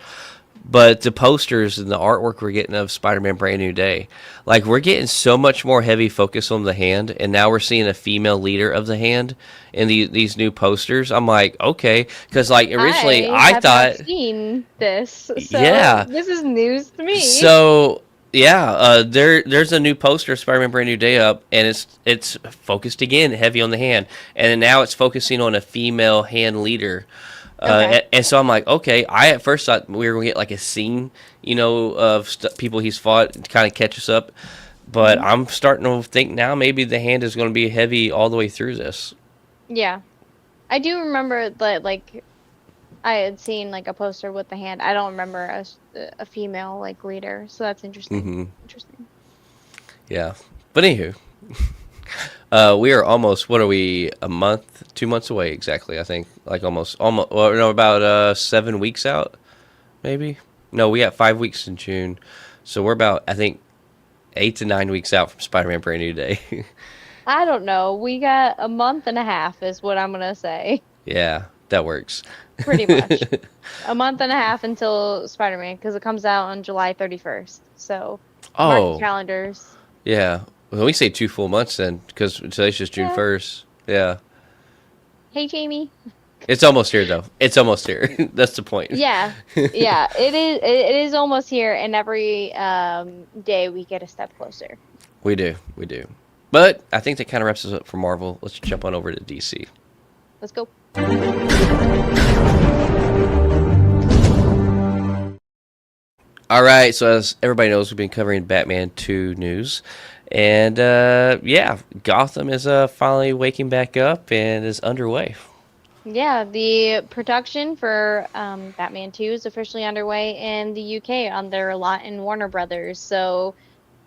But the posters and the artwork we're getting of Spider-Man Brand New Day, like we're getting so much more heavy focus on the hand, and now we're seeing a female leader of the hand in these new posters. I'm like, okay, because like originally I have thought, not seen this, so Yeah. this is news to me. so yeah, there's a new poster of Spider-Man Brand New Day up, and it's focused again heavy on the hand, and then now it's focusing on a female hand leader. Okay. And so I'm like, okay. I at first thought we were gonna get like a scene, of people he's fought to kind of catch us up. But I'm starting to think now maybe the hand is going to be heavy all the way through this. Yeah, I do remember that. Like, I had seen like a poster with the hand. I don't remember a female like leader, so that's interesting. hmm Interesting. Yeah. But anywho, we are almost. What are we? A month, 2 months away exactly? I think like almost. Well, no, about 7 weeks out, maybe. No, we got 5 weeks in June, so we're about I think 8 to 9 weeks out from Spider-Man Brand New Day. I don't know. We got a month and a half, is what I'm gonna say. Yeah, that works. Pretty much. A month and a half until Spider-Man, because it comes out on July 31st. So, mark your Oh, calendars. yeah. Well, we say 2 full months then, because today's just June Yeah. 1st. Yeah. Hey, Jamie. It's almost here, though. It's almost here. That's the point. Yeah, yeah. It is. It is almost here, and every day we get a step closer. We do. We do. But I think that kind of wraps us up for Marvel. Let's jump on over to DC. Let's go. All right. So as everybody knows, we've been covering Batman 2 news. And yeah, Gotham is finally waking back up and is underway. Yeah, the production for Batman 2 is officially underway in the UK on their lot in Warner Brothers. So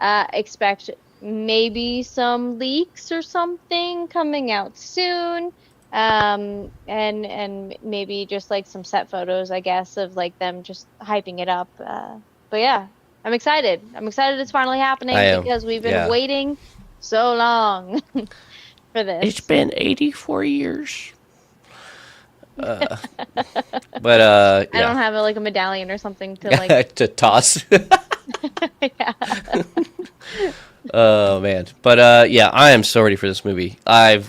expect maybe some leaks or something coming out soon. And maybe just like some set photos, I guess, of like them just hyping it up. But yeah, I'm excited. I'm excited it's finally I happening am. because we've been Yeah. waiting so long for It's this. been 84 years. But I yeah. don't have like a medallion or something to like. To toss. Yeah. Oh man, but yeah, I am so ready for this movie. I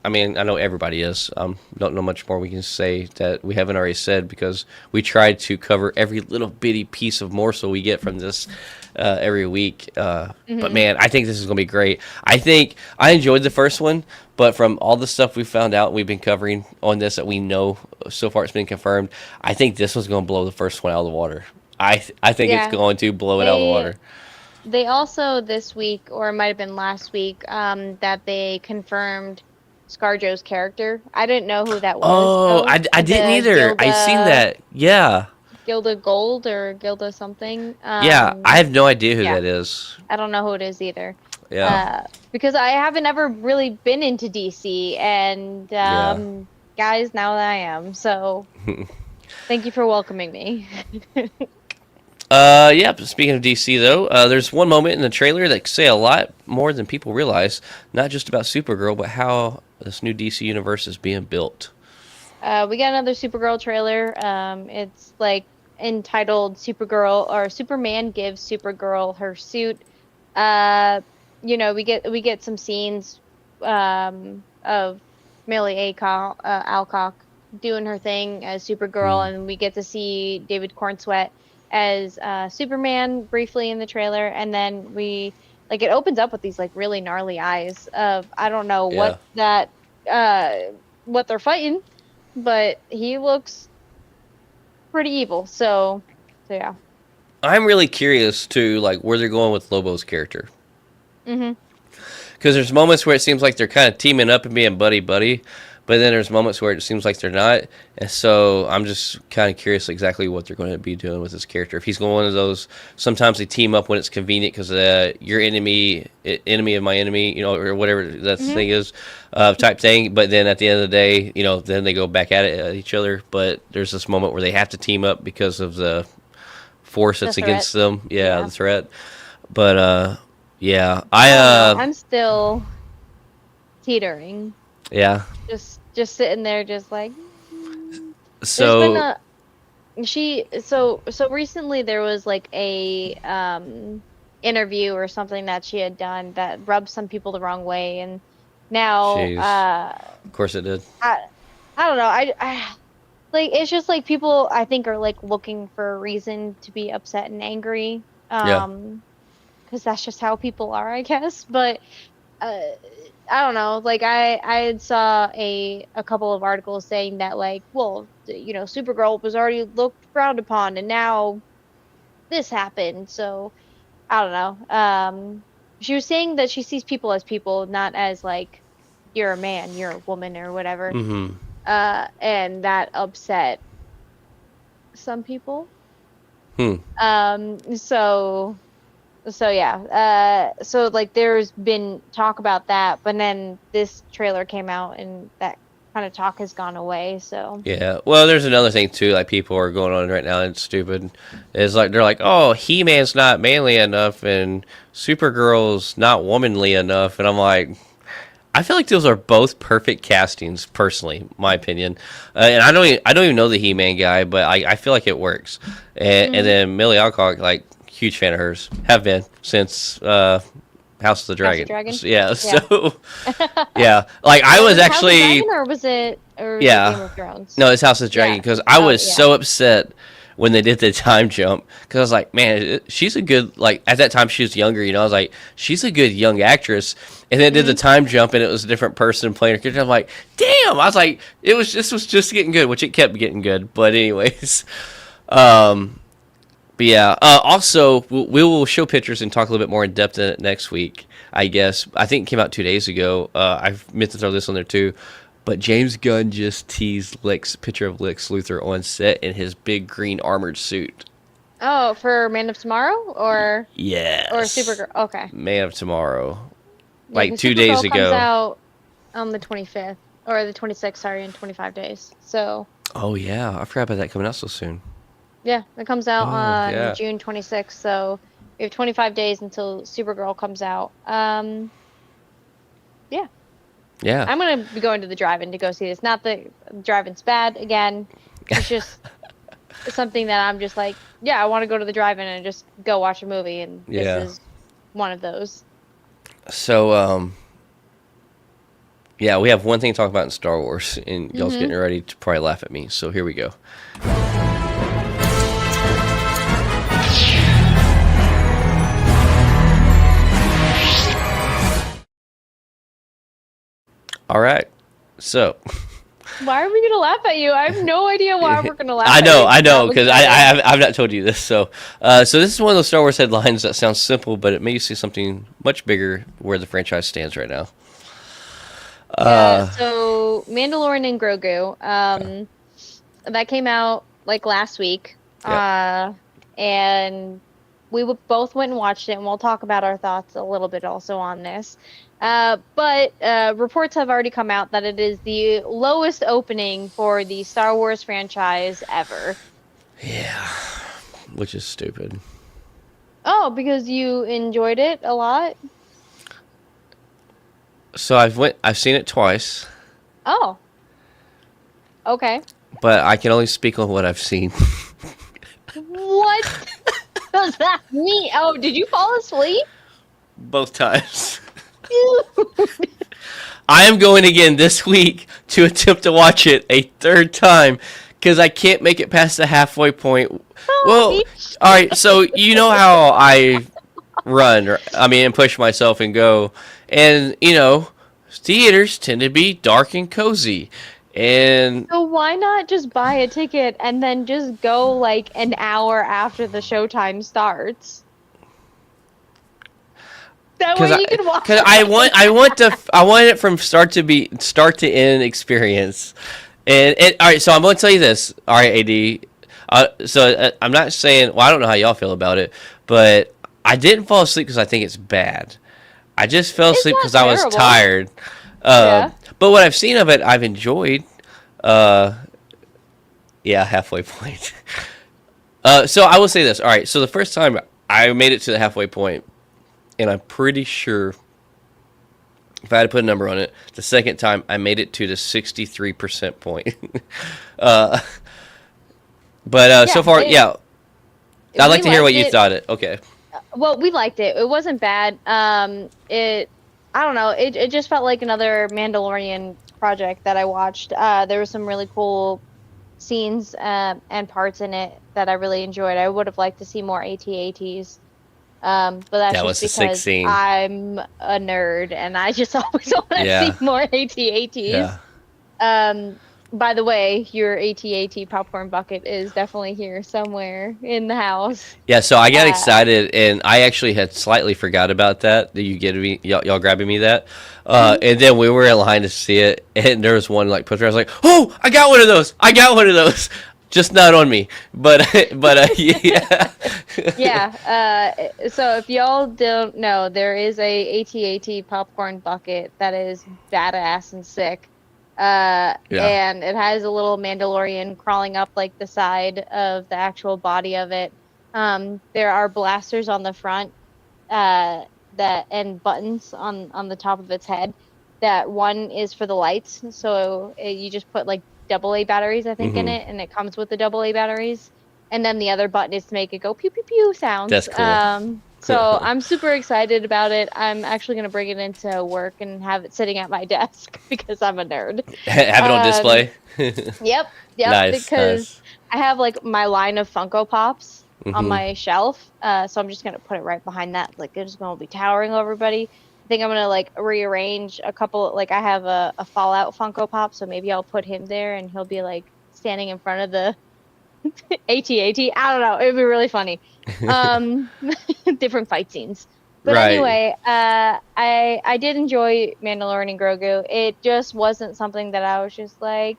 mean, I know everybody is. Don't know much more we can say that we haven't already said because we tried to cover every little bitty piece of morsel we get from this every week. But hmm man, I think this is gonna be great. I think I enjoyed the first one, but from all the stuff we found out, we've been covering on this that we know so far, it's been confirmed. I think this one's gonna blow the first one out of the water. I think it's Yeah. going to blow it out of the They water. they also this week, or it might have been last week, that they confirmed ScarJo's character. I didn't know who that was Oh, though. I didn't The either. I seen that. Yeah. Gilda Gold or Gilda something. Yeah. I have no idea who Yeah, that is. I don't know who it is either. Yeah. Because I haven't ever really been into DC, and Yeah. guys, now that I am, so thank you for welcoming me. Yeah. But speaking of DC, though, there's one moment in the trailer that could say a lot more than people realize. Not just about Supergirl, but how this new DC universe is being built. We got another Supergirl trailer. It's like entitled Supergirl or Superman gives Supergirl her suit. Uh, we get some scenes of Millie Alcock doing her thing as Supergirl, Hmm. and we get to see David Cornsweet as Superman briefly in the trailer, and then it opens up with these like really gnarly eyes of I don't know Yeah. uh what they're fighting, but he looks pretty evil. So yeah. I'm really curious to like where they're going with Lobo's character Mhm. because there's moments where it seems like they're kind of teaming up and being buddy buddy, but then there's moments where it seems like they're not. And so I'm just kind of curious exactly what they're going to be doing with this character. If he's going one of those, sometimes they team up when it's convenient because your enemy of my enemy, or whatever that Mhm. thing is, type thing. But then at the end of the day, then they go back at each other. But there's this moment where they have to team up because of the force The that's threat. against them. Yeah, Yeah. the threat. But yeah, I don't know. I'm still teetering. yeah. Just sitting there just like there's been So a she so recently there was like a interview or something that she had done that rubbed some people the wrong way, and now jeez, of course it did. I don't know. I like it's just like people I think are like looking for a reason to be upset and angry. Yeah. Because that's just how people are, I guess. But uh, I don't know. Like I had saw a couple of articles saying that like, well, Supergirl was already looked frowned upon, and now this happened. So I don't know. She was saying that she sees people as people, not as like you're a man, you're a woman, or whatever. Mm-hmm. And that upset some people. Hmm. So yeah. So like there's been talk about that, but then this trailer came out and that kind of talk has gone away. So Yeah. Well, there's another thing too. Like people are going on right now. And it's stupid. Is like they're like, oh, He-Man's not manly enough, and Supergirl's not womanly enough, and I'm like, I feel like those are both perfect castings, personally, my opinion. And I don't even know the He-Man guy, but I feel like it works. And Mhm. then Millie Alcock, like, huge fan of hers, have been since House of the House of Dragon. Dragon. Yeah. Yeah. So yeah, like I was Was it House of actually. Dragon or was it Game Yeah. of Thrones? No, it's House of the Dragon Yeah. because I Oh was yeah. so upset when they did the time jump because I was like, man, she's a good like at that time she was younger, I was like, she's a good young actress, and then did the Mhm. time jump and it was a different person playing her character. I'm like, damn! I was like, this was just getting good, which it kept getting good. But anyways, um, But yeah, also we will show pictures and talk a little bit more in depth in it next week. I guess I think it came out 2 days ago. I meant to throw this on there too, but James Gunn just teased picture of Lex Luthor on set in his big green armored suit. Oh, for Man of Tomorrow or Yes, Supergirl? Okay. Man of Tomorrow, Yeah, like because 2 days Supergirl comes ago. out on the 25th or the 26th, sorry, in 25 days. So, Oh yeah, I forgot about that coming out so soon. yeah, it comes out Oh on yeah, June 26th. So, we have 25 days until Supergirl comes out. Yeah, yeah. I'm gonna be going to the drive-in to go see this. Not that drive-in's bad. Again, it's just something that I'm just like, yeah, I want to go to the drive-in and just go watch a movie, and this Yeah. is one of those. So yeah, we have one thing to talk about in Star Wars, and y'all's Mm-hmm. getting ready to probably laugh at me. So here we go. All right. So Why are we gonna laugh at you? I have no idea why we're gonna laugh I at you. know, That was because better. I've not told you this. So so this is one of those Star Wars headlines that sounds simple, but it makes you see something much bigger where the franchise stands right now. Yeah, Uh, so Mandalorian and Grogu, that came out like last week. yep. And both went and watched it, and we'll talk about our thoughts a little bit also on this. But reports have already come out that it is the lowest opening for the Star Wars franchise ever. Yeah, which is stupid. Oh, because you enjoyed it a lot? So I've seen it twice, Oh, okay. but I can only speak on what I've seen. What does that mean? Oh, did you fall asleep? Both times. I am going again this week to attempt to watch it a third time because I can't make it past the halfway point. Well, Sorry. all right. So you know how I run, and push myself and go, and theaters tend to be dark and cozy, and So why not just buy a ticket and then just go like an hour after the showtime starts? That because way you can watch because I want it from start to end experience. And all right, so I'm going to tell you this. All right, AD. I'm not saying. Well, I don't know how y'all feel about it, but I didn't fall asleep because I think it's bad. I just fell It's asleep not because I was terrible. tired. Yeah. But what I've seen of it, I've enjoyed. Uh, yeah, halfway point. So I will say this. All right, so the first time I made it to the halfway point, and I'm pretty sure if I had to put a number on it, the second time I made it to the 63% point. uh, but so Yeah, far, yeah, I'd we like to hear liked what you it. thought. It okay? Well, we liked it. It wasn't bad. I don't know. It just felt like another Mandalorian project that I watched. There were some really cool scenes and parts in it that I really enjoyed. I would have liked to see more AT-ATs. But that's That just was the sixth because scene. I'm a nerd and I just always want to see Yeah, more AT-ATs. yeah, Um, by the way, your AT-AT popcorn bucket is definitely here somewhere in the house. yeah. So I got Uh, excited, and I actually had slightly forgot about that. That you get me, y'all grabbing me that, mhm. and then we were in line to see it, and there was one like poster. I was like, "Oh, I got one of those! I got one of those!" Just not on me, but yeah. Yeah, so if y'all don't know, there is a AT-AT popcorn bucket that is badass and sick. Yeah. And it has a little Mandalorian crawling up like the side of the actual body of it. There are blasters on the front, that and buttons on the top of its head. That one is for the lights, so you just put like AA batteries, I think, in Hmm. it, and it comes with the AA batteries. And then the other button is to make it go pew pew pew sounds. That's cool. So I'm super excited about it. I'm actually gonna bring it into work and have it sitting at my desk because I'm a nerd. Have it on Um, display. yep, yep, Nice, because nice. I have like my line of Funko Pops on Hmm. my shelf. So I'm just gonna put it right behind that. Like it's gonna be towering over everybody. I think I'm gonna like rearrange a couple. Like I have a Fallout Funko Pop, so maybe I'll put him there, and he'll be like standing in front of AT-AT. I don't know. It would be really funny. Um, different fight scenes. But Right. anyway, I did enjoy Mandalorian and Grogu. It just wasn't something that I was just like,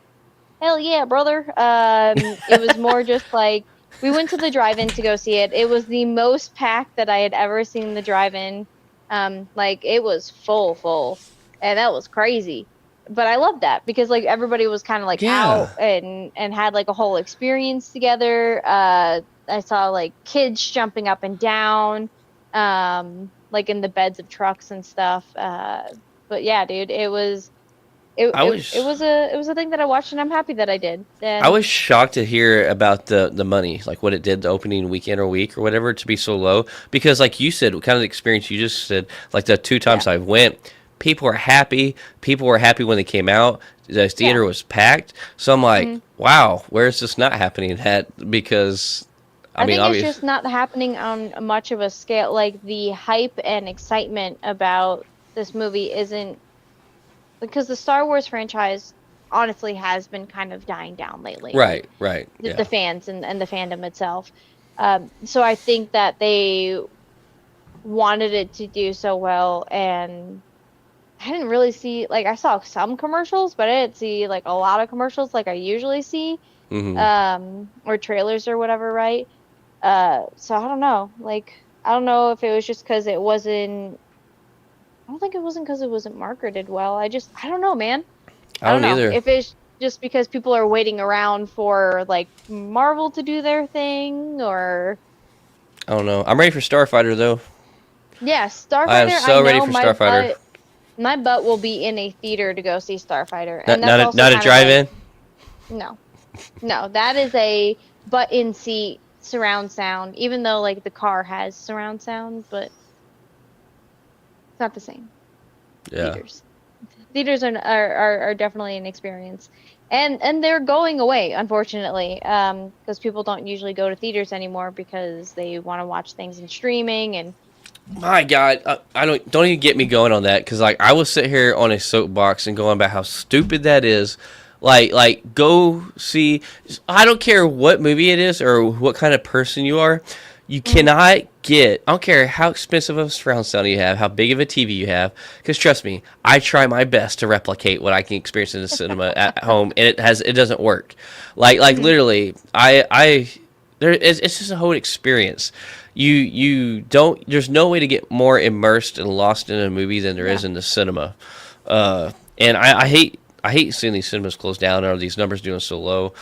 hell yeah, brother. It was more just like we went to the drive-in to go see it. It was the most packed that I had ever seen the drive-in. Like it was full, and that was crazy. But I loved that because like everybody was kind of like out Yeah. and had like a whole experience together. I saw like kids jumping up and down, like in the beds of trucks and stuff. But yeah, dude, it was it, I it it was was a thing that I watched and I'm happy that I did. I And was shocked to hear about the money, like what it did the opening weekend or week or whatever, to be so low. Because, like you said, kind of the experience you just said, like the two yeah, times I went, people were happy. People were happy when they came out. The yeah. theater was packed. So I'm like, hmm wow, where is this not happening at? Because, I I mean, think it's obvious, just not happening on much of a scale. Like the hype and excitement about this movie isn't because the Star Wars franchise honestly has been kind of dying down lately. Like right, right, the yeah. fans and the fandom itself. So I think that they wanted it to do so well and I didn't really see like I saw some commercials, but I didn't see like a lot of commercials like I usually see, Hmm. or trailers or whatever, right? So I don't know. Like I don't know if it was just because it wasn't. I don't think it wasn't because it wasn't marketed well. I don't know, man. I I don't don't know either. if it's just because people are waiting around for like Marvel to do their thing or I don't know. I'm ready for Starfighter though. yeah, I am Starfighter. I so ready know for Starfighter. my butt will be in a theater to go see Starfighter, Not and that's also not a kind of like drive-in. no. No, that is a butt in seat surround sound, even though like the car has surround sound, but it's not the same. Yeah. Theaters. Theaters are definitely an experience. And they're going away, unfortunately, because people don't usually go to theaters anymore because they want to watch things in streaming and My God, I don't even get me going on that because like I will sit here on a soapbox and go on about how stupid that is. Go see. I don't care what movie it is or what kind of person you are. You mm, cannot get. I don't care how expensive of a surround sound you have, how big of a TV you have. Because trust me, I try my best to replicate what I can experience in the cinema at home, and it doesn't work. mhm, Literally, it's just a whole experience. You don't. There's no way to get more immersed and lost in a movie than there yeah. is in the cinema. And I hate seeing these cinemas close down or these numbers doing so low.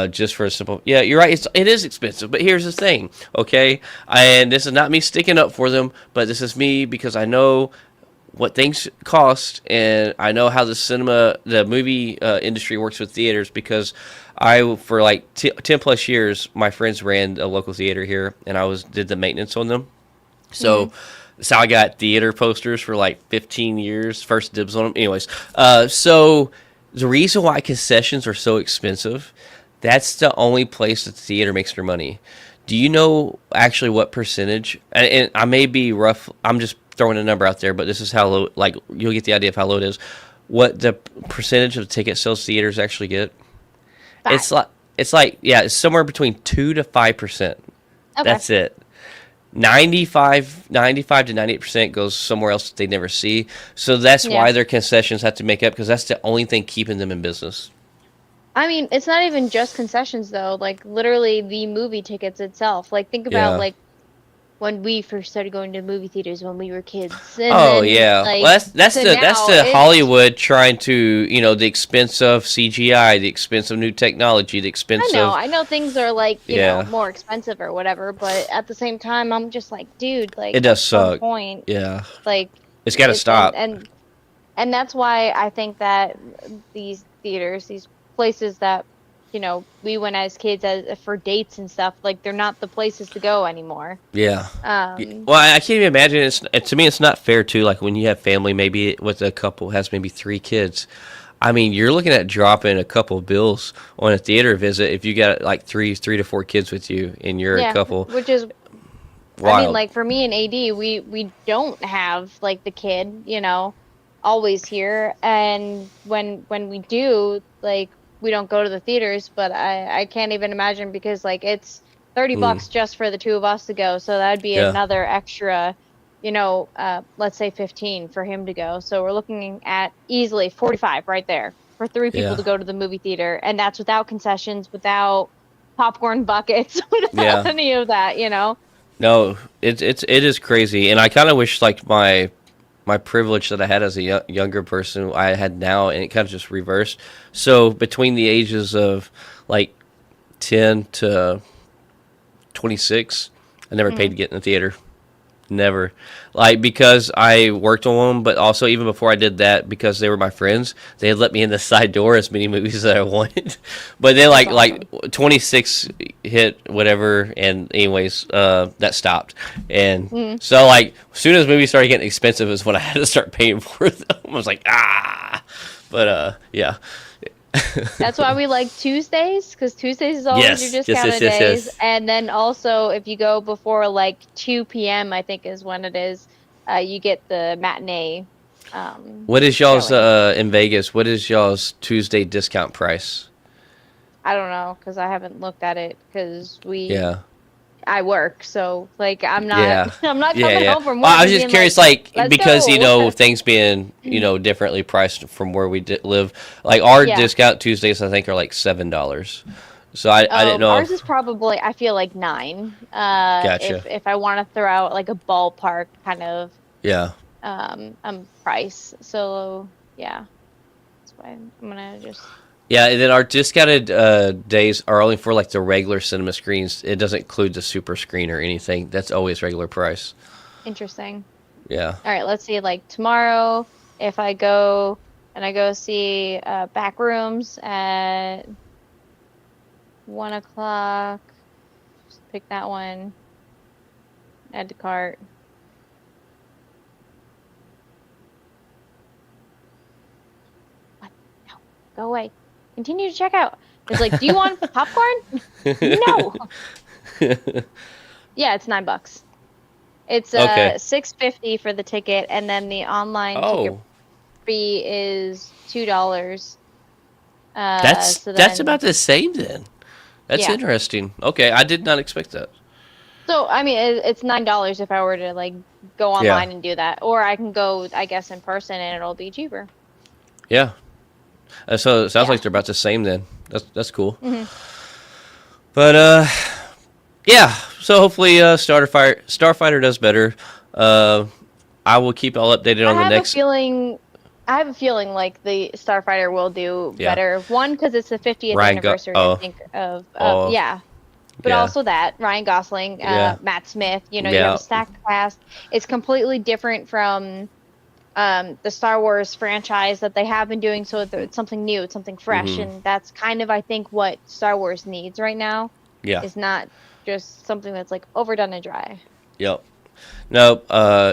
Just for a simple, yeah, you're right. It is expensive, but here's the thing, okay? And this is not me sticking up for them, but this is me because I know what things cost, and I know how the movie industry works with theaters because for like 10 plus years, my friends ran a local theater here, and did the maintenance on them. hmm So, so I got theater posters for like 15 years, first dibs on them. Anyways, so the reason why concessions are so expensive, that's the only place that the theater makes their money. Do you know actually what percentage? And I may be rough. I'm just throwing a number out there, but this is how low. Like you'll get the idea of how low it is. What the percentage of ticket sales theaters actually get? Five. It's like yeah, it's somewhere between 2 to 5%. Okay. That's it. 95 to 98% goes somewhere else that they never see. So that's Yeah. why their concessions have to make up because that's the only thing keeping them in business. I mean, it's not even just concessions though. Like literally the movie tickets itself. Like think about Yeah. like when we first started going to movie theaters when we were kids, and Oh then yeah. Well, like to that's now, the it's Hollywood trying to the expense of CGI, the expense of new technology, the expense of I know things are like, yeah. more expensive or whatever, but at the same time, I'm just like, dude, It like does at some suck. point, Yeah. like It's got to it's stop. and that's why I think that these theaters, these places that, we went as kids as for dates and stuff, like they're not the places to go anymore. Yeah. Um, Well, I can't even imagine. To me, it's not fair too. Like when you have family, maybe with a couple has maybe 3 kids. I mean, you're looking at dropping a couple bills on a theater visit if you got like three to 4 kids with you, and you're a yeah, couple. which is I mean, Wild. like for me and AD, we don't have like the kid, always here. And when we do, like we don't go to the theaters, but I can't even imagine because like it's $30 just for the two of us to go, so that'd be Yeah. another extra, let's say 15 for him to go. So we're looking at easily 45 right there for three people Yeah. to go to the movie theater, and that's without concessions, without popcorn buckets, without Yeah. any of that, you know? No, it is crazy, and I kind of wish like my privilege that I had as a younger person I had now, and it kind of just reversed. So between the ages of like 10 to 26, I never paid to get in the theater. Never. Like, because I worked on them, but also even before I did that, because they were my friends, they had let me in the side door as many movies as I wanted. But then, That's like awesome. 26 hit, whatever, and anyways, that stopped. And Mm. so, like, as soon as movies started getting expensive is when I had to start paying for them. I was like, ah. But, yeah. That's why we like Tuesdays, because Tuesdays is always your Yes, yes, yes, discounted yes, days. yes. And then also, if you go before like 2 p.m., I think is when it is, you get the matinee What is y'all's, showing. in Vegas, what is y'all's Tuesday discount price? I don't know, because I haven't looked at it, because Yeah. I work, so like I'm not Yeah. I'm not Yeah, coming yeah. home from Well, work I was and just being like, curious, like, let's because, go. things being, differently priced from where we live. Like, our Yeah. discount Tuesdays, I think, are like $7. So I didn't know Ours is if, probably, I feel like 9. gotcha. If I want to throw out like a ballpark kind of Yeah. price. So yeah, that's why I'm gonna just Yeah, and then our discounted days are only for, like, the regular cinema screens. It doesn't include the super screen or anything. That's always regular price. interesting. Yeah. All right, let's see. Like tomorrow, if I go and I go see Backrooms at 1 o'clock, just pick that one, add to cart. What? No, go away. Continue to check out. It's like, do you want popcorn? No. Yeah, it's $9. It's Okay. 6.50 for the ticket, and then the online ticket Oh, fee is $2. So that's then about the same then. That's yeah. interesting. Okay, I did not expect that. So I mean, it's $9 if I were to like go Yeah. online and do that, or I can go, I guess, in person and it'll be cheaper. Yeah. So it sounds Yeah. like they're about the same then. That's cool. Hmm. But yeah. So hopefully, Starfighter does better. Uh, I will keep all updated I on the have a next. feeling, I have a feeling like the Starfighter will do Yeah. better. One, because it's the 50th Ryan got. anniversary, I Oh. think, of Oh. yeah. But Yeah. also that Ryan Gosling, Yeah. Matt Smith, you have a Yeah. stacked cast. It's completely different from the Star Wars franchise that they have been doing. So it's something new, it's something fresh, Mhm. and that's kind of I think what Star Wars needs right now Yeah. is not just something that's like overdone and dry. Yep. No.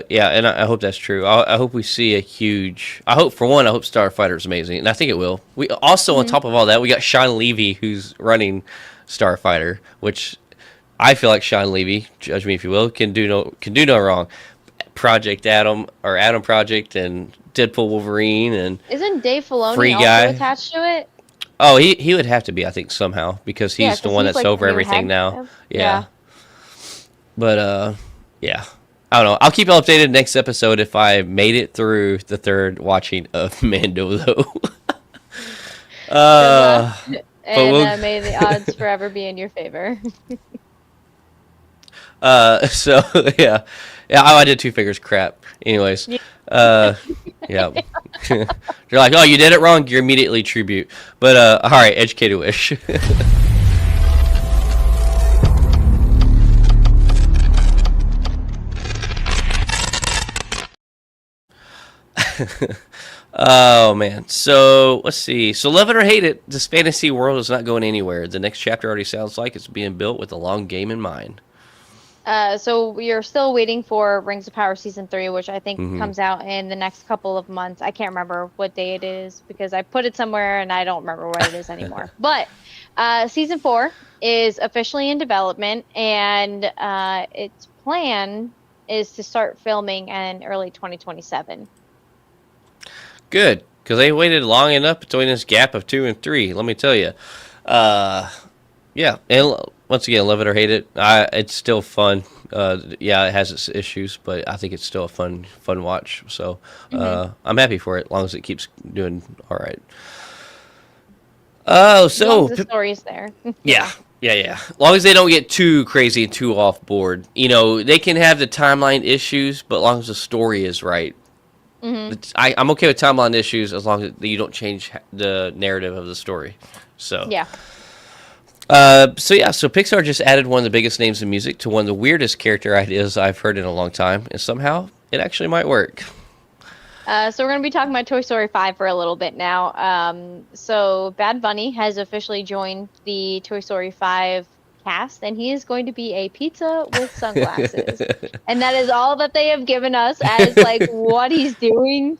Yeah. And I hope that's true. I hope we see a huge. I hope for one. I hope Starfighter is amazing, and I think it will. We also, on Hmm. top of all that, we got Sean Levy who's running Starfighter, which I feel like Sean Levy, judge me if you will, can do no wrong. Project Adam or Adam Project and Deadpool Wolverine and Isn't Dave Filoni Free also Guy. attached to it? Oh, he would have to be, I think, somehow because Yeah, he's the because one he's that's like the over new everything head now. of, Yeah, yeah. but yeah. I don't know. I'll keep you updated next episode if I made it through the third watching of Mando, though. Good luck, uh, but and we'll. may the odds forever be in your favor. So yeah, yeah. I did two fingers. Crap. Anyways, Yeah. uh, yeah. You're like, oh, you did it wrong. You're immediately tribute. But all right, educated wish. Oh man. So let's see. So love it or hate it, this fantasy world is not going anywhere. The next chapter already sounds like it's being built with a long game in mind. So we are still waiting for Rings of Power season 3, which I think Hmm. comes out in the next couple of months. I can't remember what day it is because I put it somewhere and I don't remember what it is anymore. But season 4 is officially in development, and its plan is to start filming in early 2027. Good, because they waited long enough between this gap of 2 and 3. Let me tell you. Yeah, and once again, love it or hate it, it's still fun. Yeah, it has its issues, but I think it's still a fun watch. So I'm happy for it, as long as it keeps doing all right. Oh, As long so as the story's there. yeah. As long as they don't get too crazy and too off board. They can have the timeline issues, but as long as the story is right. I'm okay with timeline issues as long as you don't change the narrative of the story. So Yeah. So Pixar just added one of the biggest names in music to one of the weirdest character ideas I've heard in a long time, and somehow it actually might work. So we're going to be talking about Toy Story 5 for a little bit now. So Bad Bunny has officially joined the Toy Story 5 cast, and he is going to be a pizza with sunglasses. And that is all that they have given us as like what he's doing.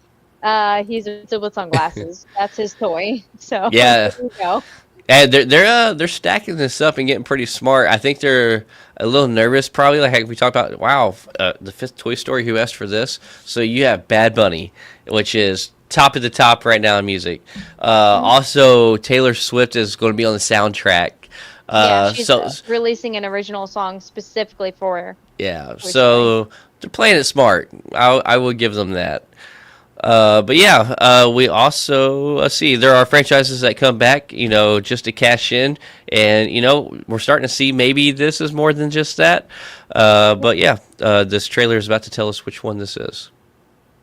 He's a pizza with sunglasses. That's his toy. So Yeah. there you go. And they're stacking this up and getting pretty smart. I think they're a little nervous, probably. Like we talked about, wow, the 5th Toy Story. Who asked for this? So you have Bad Bunny, which is top of the top right now in music. Also, Taylor Swift is going to be on the soundtrack. Yeah, she's releasing an original song specifically for. Yeah, so they're playing it smart. I will give them that. But yeah, we also see there are franchises that come back, just to cash in, and we're starting to see maybe this is more than just that. But yeah, this trailer is about to tell us which one this is.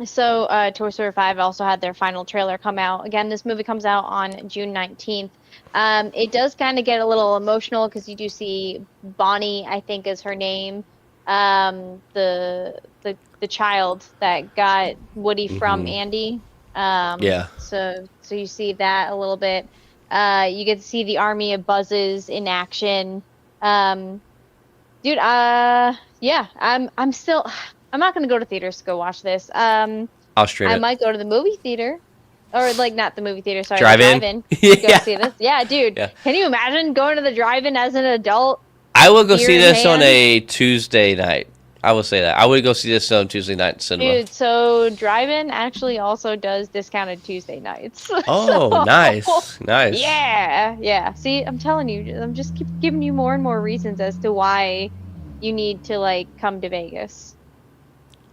So, Toy Story 5 also had their final trailer come out. Again, this movie comes out on June 19th. It does kind of get a little emotional because you do see Bonnie, I think is her name, the child that got Woody from Andy. Yeah. So you see that a little bit. You get to see the army of Buzzes in action. Dude, yeah, I'm not gonna go to theaters to go watch this. I'll stream it. I might go to the movie theater. Or like not the movie theater, sorry, Drive-in. the drive-in. Go see this. Yeah, dude. Yeah. Can you imagine going to the drive-in as an adult? I will go see this on a Tuesday night. I will say that. I would go see this on Tuesday night cinema. Dude, so drive-in actually also does discounted Tuesday nights. Oh, so, nice. Yeah. See, I'm telling you, I'm just keep giving you more and more reasons as to why you need to like come to Vegas.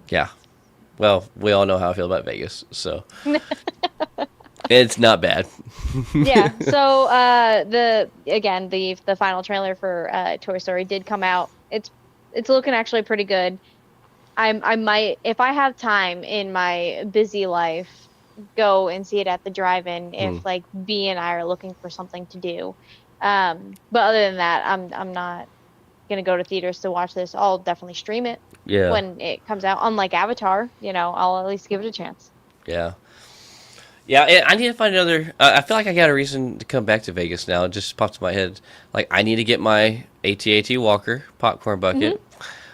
Yeah. Well, we all know how I feel about Vegas, so it's not bad. Yeah. So the final trailer for Toy Story did come out. It's looking actually pretty good. I might, if I have time in my busy life, go and see it at the drive-in if like B and I are looking for something to do. But other than that, I'm not gonna go to theaters to watch this. I'll definitely stream it when it comes out. Unlike Avatar, I'll at least give it a chance. Yeah. Yeah, I need to find another. I feel like I got a reason to come back to Vegas now. It just popped in my head. Like, I need to get my AT-AT Walker popcorn bucket.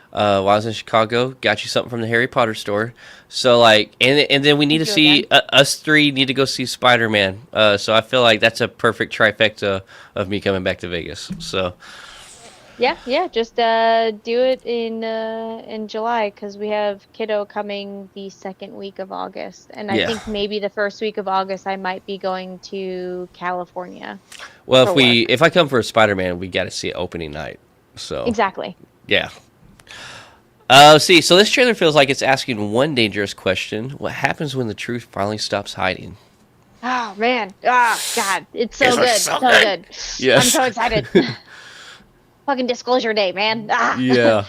While I was in Chicago, got you something from the Harry Potter store. So, like, and then we need to see, us three need to go see Spider-Man. So I feel like that's a perfect trifecta of me coming back to Vegas. So. Yeah. Just do it in July because we have Kiddo coming the second week of August, and I think maybe the first week of August I might be going to California. Well, if I come for a Spider-Man, we got to see it opening night. So exactly. Yeah. So this trailer feels like it's asking one dangerous question: what happens when the truth finally stops hiding? Oh man! Oh god! It's so good. So good. Yes. I'm so excited. Fucking disclosure day, man. Yeah.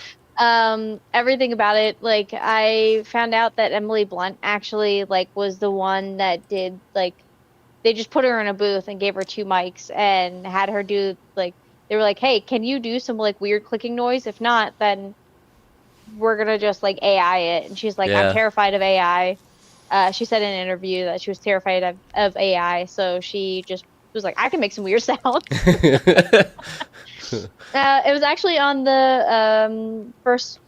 Everything about it, like I found out that Emily Blunt actually like was the one that did like they just put her in a booth and gave her 2 mics and had her do like they were like, "Hey, can you do some like weird clicking noise? If not, then we're going to just like AI it." And she's like, "I'm terrified of AI." She said in an interview that she was terrified of AI, so she just was like, "I can make some weird sounds." It was actually on the First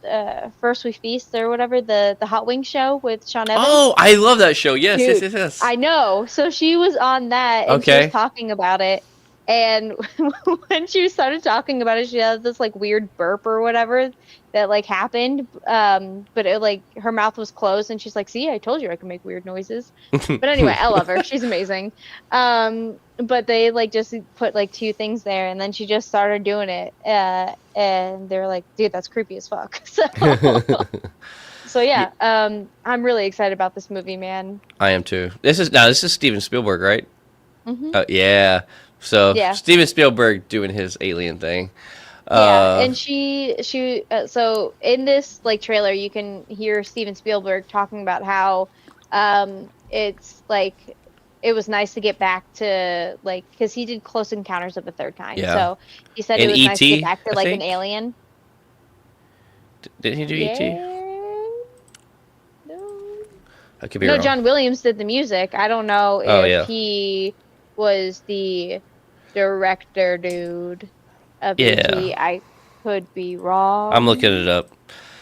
We Feast or whatever, the Hot Wings show with Sean Evans. Oh, I love that show. Yes, Dude, yes. I know. So she was on that and she was talking about it. And when she started talking about it, she had this like weird burp or whatever that like happened. But it like her mouth was closed, and she's like, "See, I told you I can make weird noises." But anyway, I love her. She's amazing. But they like just put like two things there, and then she just started doing it. And they were like, "Dude, that's creepy as fuck." So yeah, I'm really excited about this movie, man. I am too. This is Steven Spielberg, right? Yeah. So Yeah. Steven Spielberg doing his alien thing. Yeah, and so in this like trailer, you can hear Steven Spielberg talking about how it's like it was nice to get back to like because he did Close Encounters of the Third Kind. Yeah. So he said And it was nice to E.T., get back to I like think? an alien. Did he do E.T.? No. I could be No, wrong. John Williams did the music. I don't know Oh, if yeah. he was the director dude of Yeah. E.T. I could be wrong. I'm looking it up.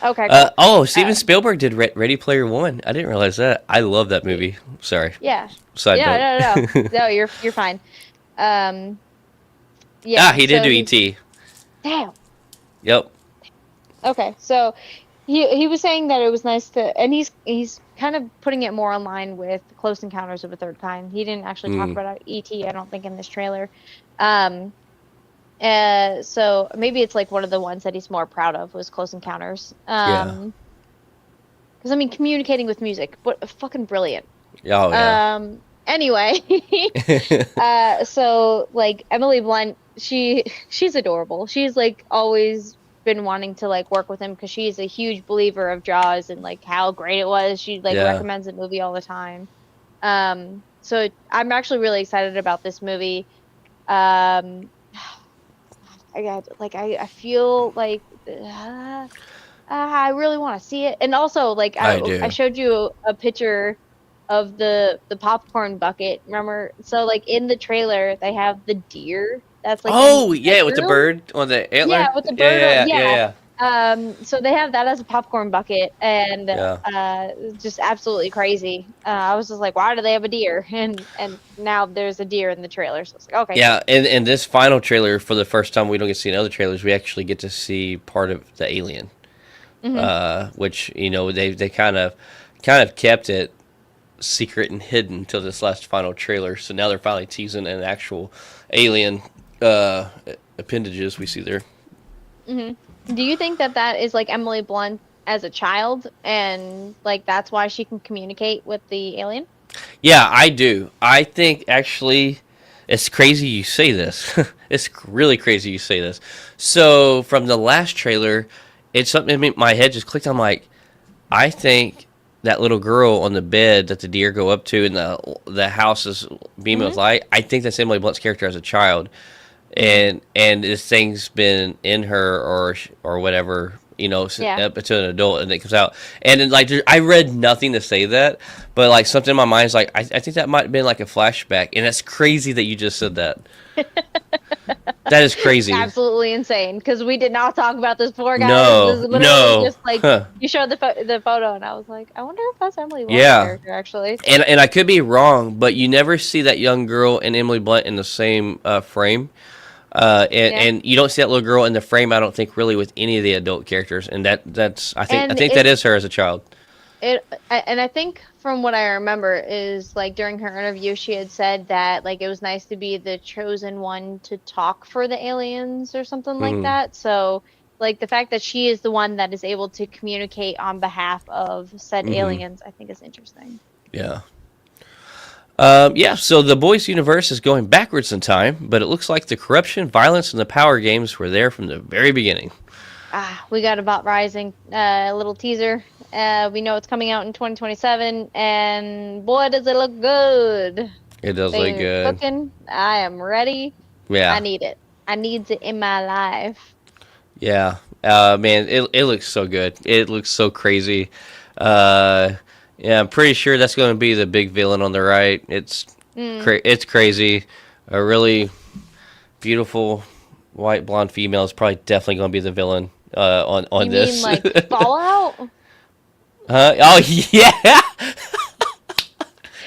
Okay, cool. Steven Spielberg did Ready Player One. I didn't realize that. I love that movie. Sorry. Yeah. Side note. No. No, you're fine. Yeah. He did so do E.T. Damn. Yep. Okay, so he was saying that it was nice to, and he's kind of putting it more in line with Close Encounters of a Third Kind. He didn't actually talk about E.T. I don't think in this trailer. So maybe it's like one of the ones that he's more proud of was Close Encounters. Yeah. Because I mean, communicating with music, what fucking brilliant. Oh yeah. Anyway, so like Emily Blunt, she's adorable. She's like always been wanting to like work with him because she's a huge believer of Jaws and like how great it was. She like recommends the movie all the time. So I'm actually really excited about this movie. I feel like I really want to see it, and also like I showed you a picture of the popcorn bucket. Remember? So like in the trailer, they have the deer. That's like with the bird on the antler. Yeah, with the bird. Yeah. So they have that as a popcorn bucket, and just absolutely crazy. I was just like, why do they have a deer? And now there's a deer in the trailer. So it's like, okay. Yeah, and this final trailer, for the first time, we don't get to see in other trailers. We actually get to see part of the alien, which they kind of kept it secret and hidden until this last final trailer. So now they're finally teasing an actual alien appendages we see there. Do you think that is like Emily Blunt as a child, and like that's why she can communicate with the alien? Yeah, I do. I think actually, it's crazy you say this. It's really crazy you say this. So from the last trailer, it's something. I mean, my head just clicked. I'm like, I think that little girl on the bed that the deer go up to, and the house is beaming with light. I think that's Emily Blunt's character as a child. And this thing's been in her or whatever, up to an adult, and it comes out. And then, like, I read nothing to say that, but like something in my mind is like, I think that might have been like a flashback, and that's crazy that you just said that. That is crazy. Absolutely insane, because we did not talk about this before, guys. No, this is literally just like you showed the photo, and I was like, I wonder if that's Emily Blunt's character actually. And I could be wrong, but you never see that young girl and Emily Blunt in the same frame. And you don't see that little girl in the frame, I don't think, really with any of the adult characters, and that's I think that is her as a child. I think from what I remember is like during her interview, she had said that like it was nice to be the chosen one to talk for the aliens or something like that. So like the fact that she is the one that is able to communicate on behalf of said aliens, I think is interesting. Yeah. So the boys' universe is going backwards in time, but it looks like the corruption, violence, and the power games were there from the very beginning. We got a Bot Rising little teaser. We know it's coming out in 2027, and boy, does it look good. It does look good. Cooking. I am ready. Yeah. I need it. I need it in my life. Yeah. Man, it looks so good. It looks so crazy. Yeah, I'm pretty sure that's going to be the big villain on the right. It's crazy. A really beautiful white blonde female is probably definitely going to be the villain on you this. You mean like Fallout? Oh yeah.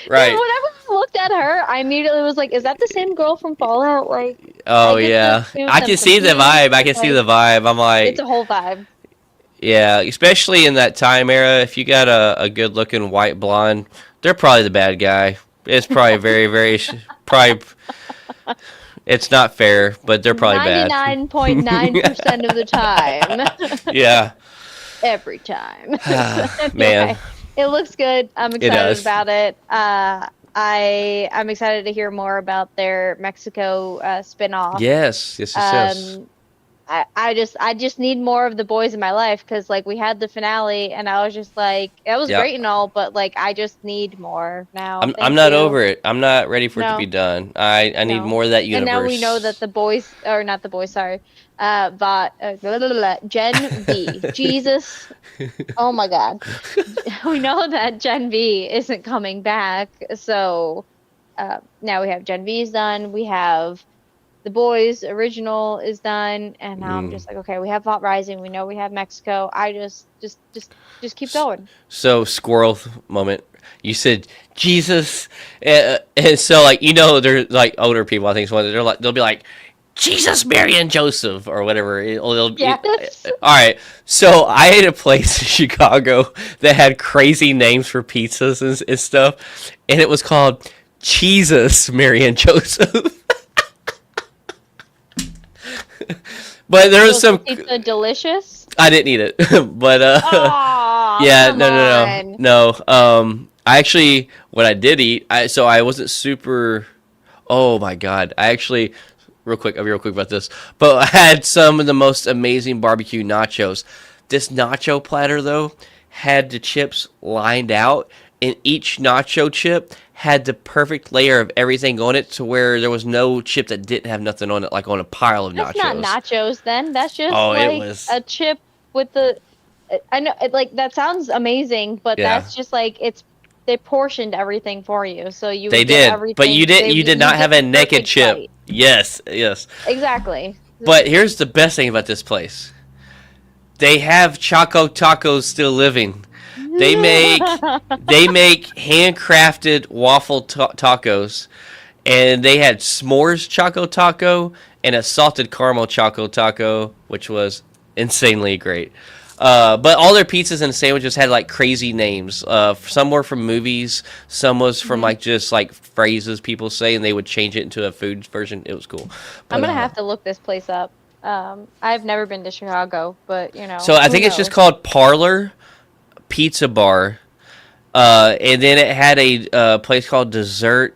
Right. Yeah, whenever I looked at her, I immediately was like, "Is that the same girl from Fallout?" Like, Oh I get yeah, confused, I I'm can see the confused, vibe. I can see the vibe. I'm it's like, a whole vibe. yeah, especially in that time era. If you got a good looking white blonde, they're probably the bad guy. It's probably very probably. It's not fair, but they're probably bad. 99.9% of the time. Yeah. Every time. So Man, anyway, it looks good. I'm it excited does. about it. I'm excited to hear more about their Mexico spinoff. Yes. Um, I just need more of the boys in my life because like we had the finale and I was just like it was Yeah. great and all, but like I just need more now. I'm Thank not you. over it. I'm not ready for it to be No. done. I need No. more of that And now we know universe. that the boys, or not the boys, sorry, Gen V. Jesus. Oh my God. We know that Gen V isn't coming back. So now we have Gen V is done. We have the boys original is done. And now I'm Mm. just like, okay, we have Hot Rising. We know we have Mexico. I just keep going. So squirrel moment. You said Jesus, and so like they're like older people. I think so they're like they'll be like Jesus, Mary, and Joseph or whatever. Yes. All right. So I ate a place in Chicago that had crazy names for pizzas and stuff, and it was called Jesus, Mary, and Joseph. But there was Was the some. pizza delicious? I didn't eat it, but Oh, yeah, come on. no. I actually, what I did eat, I wasn't super. Oh my god! I actually, I'll be real quick about this, but I had some of the most amazing barbecue nachos. This nacho platter though had the chips lined out, and each nacho chip had the perfect layer of everything on it, to where there was no chip that didn't have nothing on it, like on a pile of That's nachos. not nachos then. That's just Oh, it like was. a chip with the I know like that sounds amazing, but Yeah. that's just like they portioned everything for you. So you They would get did, but you everything did. You did you not have get a the naked perfect chip. bite. Yes. Exactly. But here's the best thing about this place: they have Choco Tacos still living. They make handcrafted waffle tacos, and they had s'mores Choco Taco and a salted caramel Choco Taco, which was insanely great. But all their pizzas and sandwiches had like crazy names. Some were from movies, some was from Mhm. like just like phrases people say, and they would change it into a food version. It was cool. I'm But gonna have to look this place up. I've never been to Chicago, but so I who think it's just knows? called Parlor Pizza Bar. And then it had a place called Dessert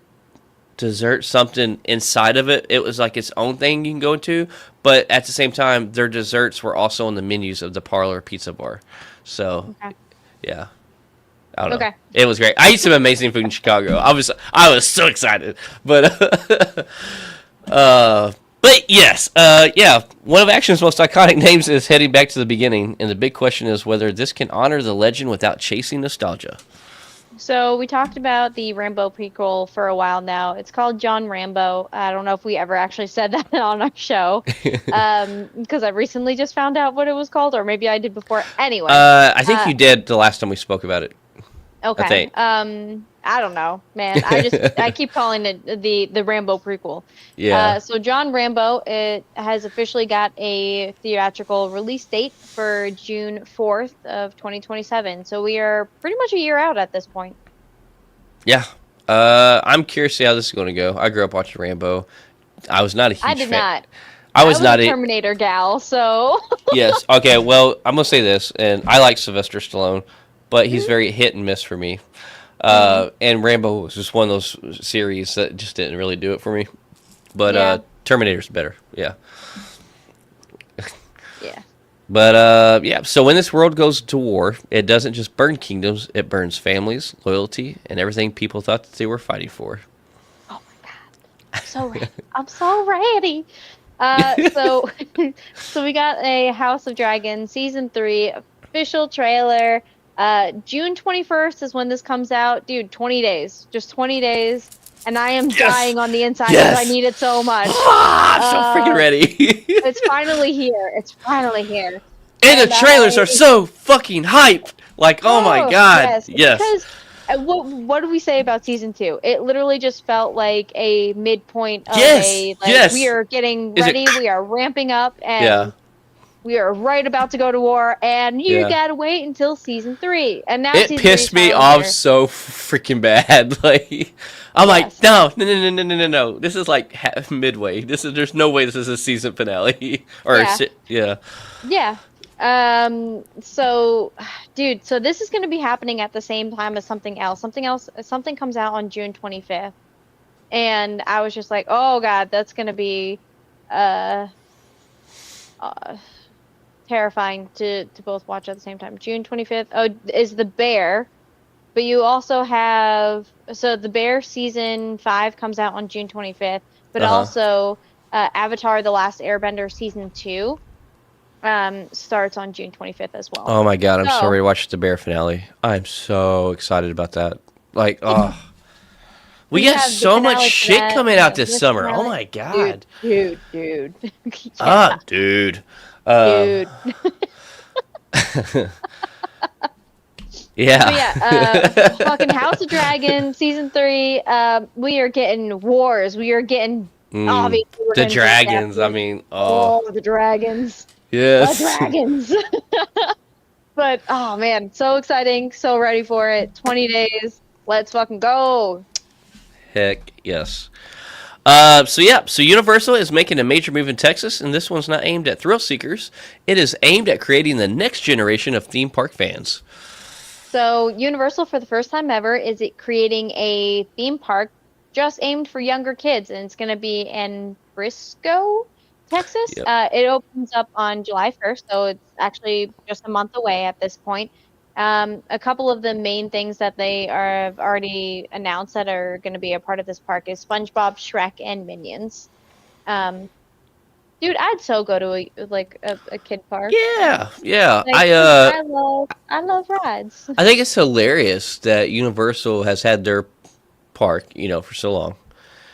something inside of it. It was like its own thing you can go into, but at the same time, their desserts were also on the menus of the Parlor Pizza Bar. So Okay. yeah, I don't know. Okay. It was great. I ate some amazing food in Chicago. I was so excited, but but yes, yeah. One of Action's most iconic names is heading back to the beginning, and the big question is whether this can honor the legend without chasing nostalgia. So we talked about the Rambo prequel for a while now. It's called John Rambo. I don't know if we ever actually said that on our show, because I recently just found out what it was called, or maybe I did before. Anyway, I think you did the last time we spoke about it. I okay. think. I don't know, man. I keep calling it the Rambo prequel. Yeah. So John Rambo, it has officially got a theatrical release date for June 4th of 2027. So we are pretty much a year out at this point. Yeah. I'm curious to see how this is going to go. I grew up watching Rambo. I was not a huge I did fan. not. I was not a a Terminator gal, so yes. Okay. Well, I'm gonna say this, and I like Sylvester Stallone, but he's very hit and miss for me. And Rambo was just one of those series that just didn't really do it for me. But Yeah. Terminator's better. Yeah. yeah. But yeah. So when this world goes to war, it doesn't just burn kingdoms; it burns families, loyalty, and everything people thought that they were fighting for. Oh my God. I'm so ready. I'm so ready. So so we got a House of Dragons season 3 official trailer. June 21st is when this comes out. Dude, 20 days. Just 20 days. And I am dying on the inside because I need it so much. I'm so freaking ready. It's finally here. It's finally here. And the trailers are so fucking hyped. Like, oh my god. Yes. Because what do we say about season 2? It literally just felt like a midpoint of Yes, we yes. are getting Is it? ready, we are ramping up, Yeah, and we are right about to go to war, and you yeah. gotta wait until season 3. And now It season 3 is pissed me finally off here. so freaking bad. Like, I'm like, Yes. no, no, no, no, no, no, no. This is like midway. There's no way this is a season finale. Or Yeah. yeah. Yeah. So, dude, so this is going to be happening at the same time as something else. Something comes out on June 25th. And I was just like, oh God, that's going to be uh, uh terrifying to both watch at the same time. June 25th, is The Bear. But you also have, so The Bear season 5 comes out on June 25th, but Uh huh. also Avatar: The Last Airbender season 2 starts on June 25th as well. Oh my god, I'm so So ready to watch the Bear finale. I'm so excited about that. Like, oh, we we got have the so much finale for shit that, coming and out then this this summer. Oh finale. my god. Dude. Ah, Yeah, dude. dude. But yeah, Yeah. fucking House of Dragon season 3. We are getting wars. We are getting Mm, obviously we're the getting Drake dragons. I after. mean, oh Oh, the dragons. The yes. dragons. But oh man, so exciting, so ready for it. 20 days. Let's fucking go. Heck yes. So yeah, so Universal is making a major move in Texas, and this one's not aimed at thrill seekers. It is aimed at creating the next generation of theme park fans. So Universal, for the first time ever, is it creating a theme park just aimed for younger kids, and it's going to be in Frisco, Texas. Yep. It opens up on July 1st, so it's actually just a month away at this point. A couple of the main things that they have already announced that are going to be a part of this park is SpongeBob, Shrek, and Minions. Um, Dude, I'd so go to a kid park. Yeah, yeah. Like, I love rides. I think it's hilarious that Universal has had their park, for so long,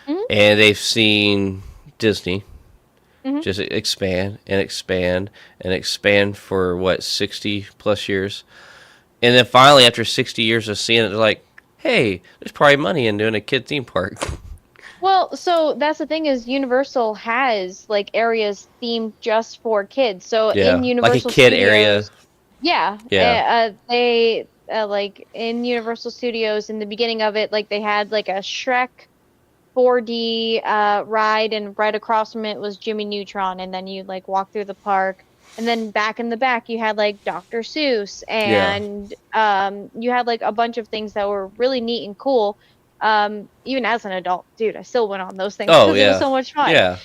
Hmm. and they've seen Disney Hmm. just expand and expand and expand for what 60 plus years, and then finally after 60 years of seeing it, they're like, "Hey, there's probably money in doing a kid theme park." Well, so that's the thing is Universal has like areas themed just for kids. So in Yeah, like a Universal kid area. Studios, yeah, Yeah, they like in Universal Studios in the beginning of it, like they had like a Shrek 4D ride, and right across from it was Jimmy Neutron, and then you like walk through the park, and then back in the back you had like Dr. Seuss, yeah. and you had like a bunch of things that were really neat and cool. Even as an adult, dude, I still went on those things Oh because it was yeah, so much fun. yeah.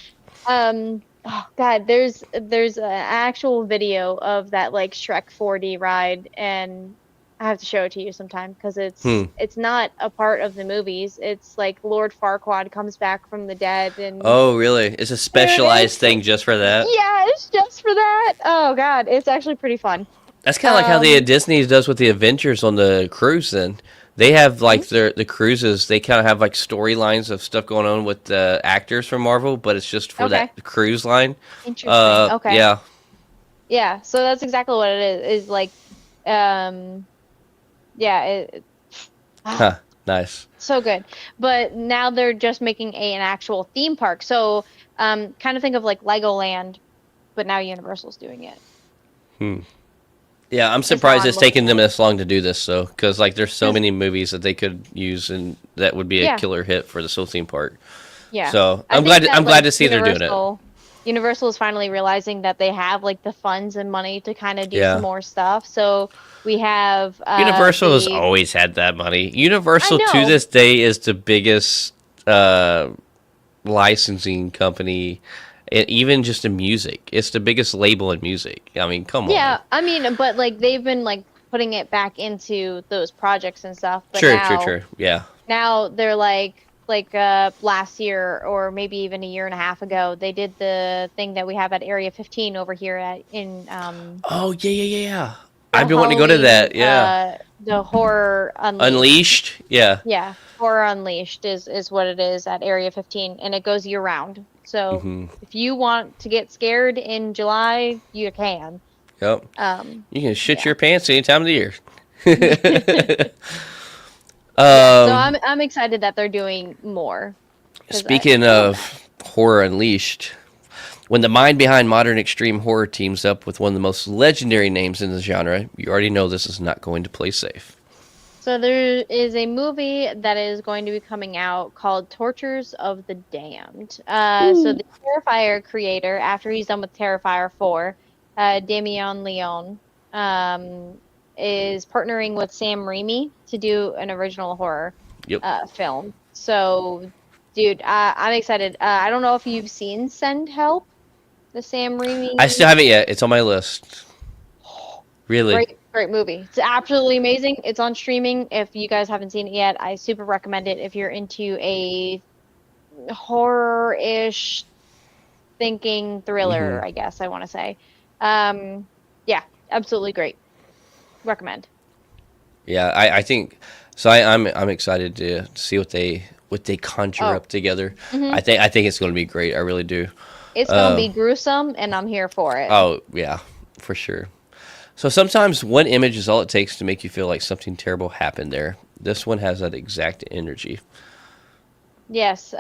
Oh God, there's an actual video of that like Shrek 4D ride, and I have to show it to you sometime because Hmm. it's not a part of the movies. It's like Lord Farquaad comes back from the dead, and Oh really? It's a there it specialized is. thing just for that. Yeah, it's just for that. Oh God, it's actually pretty fun. That's kind of like how the Um, Disney does with the Avengers on the cruise. Then they have like the cruises. They kind of have like storylines of stuff going on with the actors from Marvel, but it's just for okay, that cruise line. interesting. Okay, Yeah. yeah. So that's exactly what it is. Is like, yeah. Huh. Nice. So good. But now they're just making an actual theme park. So kind of think of like Legoland, but now Universal's doing it. Hmm. Yeah, I'm Is how surprised I'm it's looking taken them at it. this long to do this, though, because like there's so 'Cause- many movies that they could use, and that would be a yeah, killer hit for the Soul theme park. yeah. So I I'm think glad. that I'm glad like to see they're doing it. Universal is finally realizing that they have like the funds and money to kind of do some Yeah. more stuff. So we have Universal has the always had that money. I Universal to know. this day is the biggest licensing company, even just in music. It's the biggest label in music. I mean, come on. Yeah, I mean, but like they've been like putting it back into those projects and stuff, but True, true, true. Yeah. now they're like last year or maybe even a year and a half ago, they did the thing that we have at Area 15 over here at in Oh yeah, yeah, yeah, yeah. the I've been wanting to go to Halloween that. Yeah. the Horror Unleashed. Unleashed. Yeah. Yeah, Horror Unleashed is what it is at Area 15, and it goes year round. So Hmm. if you want to get scared in July, you can. Yep. Um, You can shit yeah. your pants any time of the year. Yeah, so Um, I'm excited that they're doing more because Speaking I love that. of horror unleashed, when the mind behind modern extreme horror teams up with one of the most legendary names in the genre, you already know this is not going to play safe. So there is a movie that is going to be coming out called Tortures of the Damned. So the Terrifier creator, after he's done with Terrifier 4, Damien Leone, um, is partnering with Sam Raimi to do an original horror Yep. film. So, dude, I'm excited. I don't know if you've seen Send Help, the Sam I still Raimi. haven't yet. It's on my list. Really. Great movie. It's absolutely amazing. It's on streaming. If you guys haven't seen it yet, I super recommend it if you're into a horror-ish thinking Hmm. thriller, I guess I want to say. Um, yeah, absolutely great. Recommend. Yeah, I think so. I'm excited to see what they conjure Oh, up together. hmm I think it's going to be great. I really do. it's gonna be Um, gruesome, and I'm here for it. oh yeah, for sure. So sometimes one image is all it takes to make you feel like something terrible happened there. This one has that exact energy. Yes.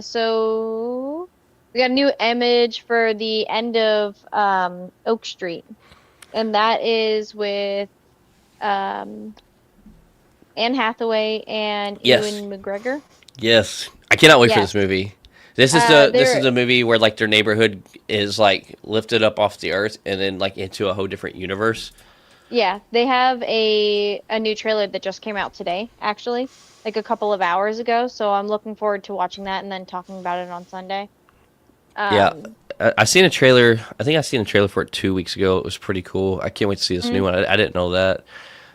So we got a new image for the end of Oak Street, and that is with um, Anne Hathaway and Yes, Ewan McGregor. yes. I cannot wait for this Yes. movie. This is They're the movie where like their neighborhood is like lifted up off the earth and then like into a whole different universe. yeah, they have a new trailer that just came out today, actually, like a couple of hours ago. So I'm looking forward to watching that and then talking about it on Sunday. Yeah, Um, I seen a trailer. I think I seen a trailer for it 2 weeks ago. It was pretty cool. I can't wait to see this new mhm, one. I didn't know that.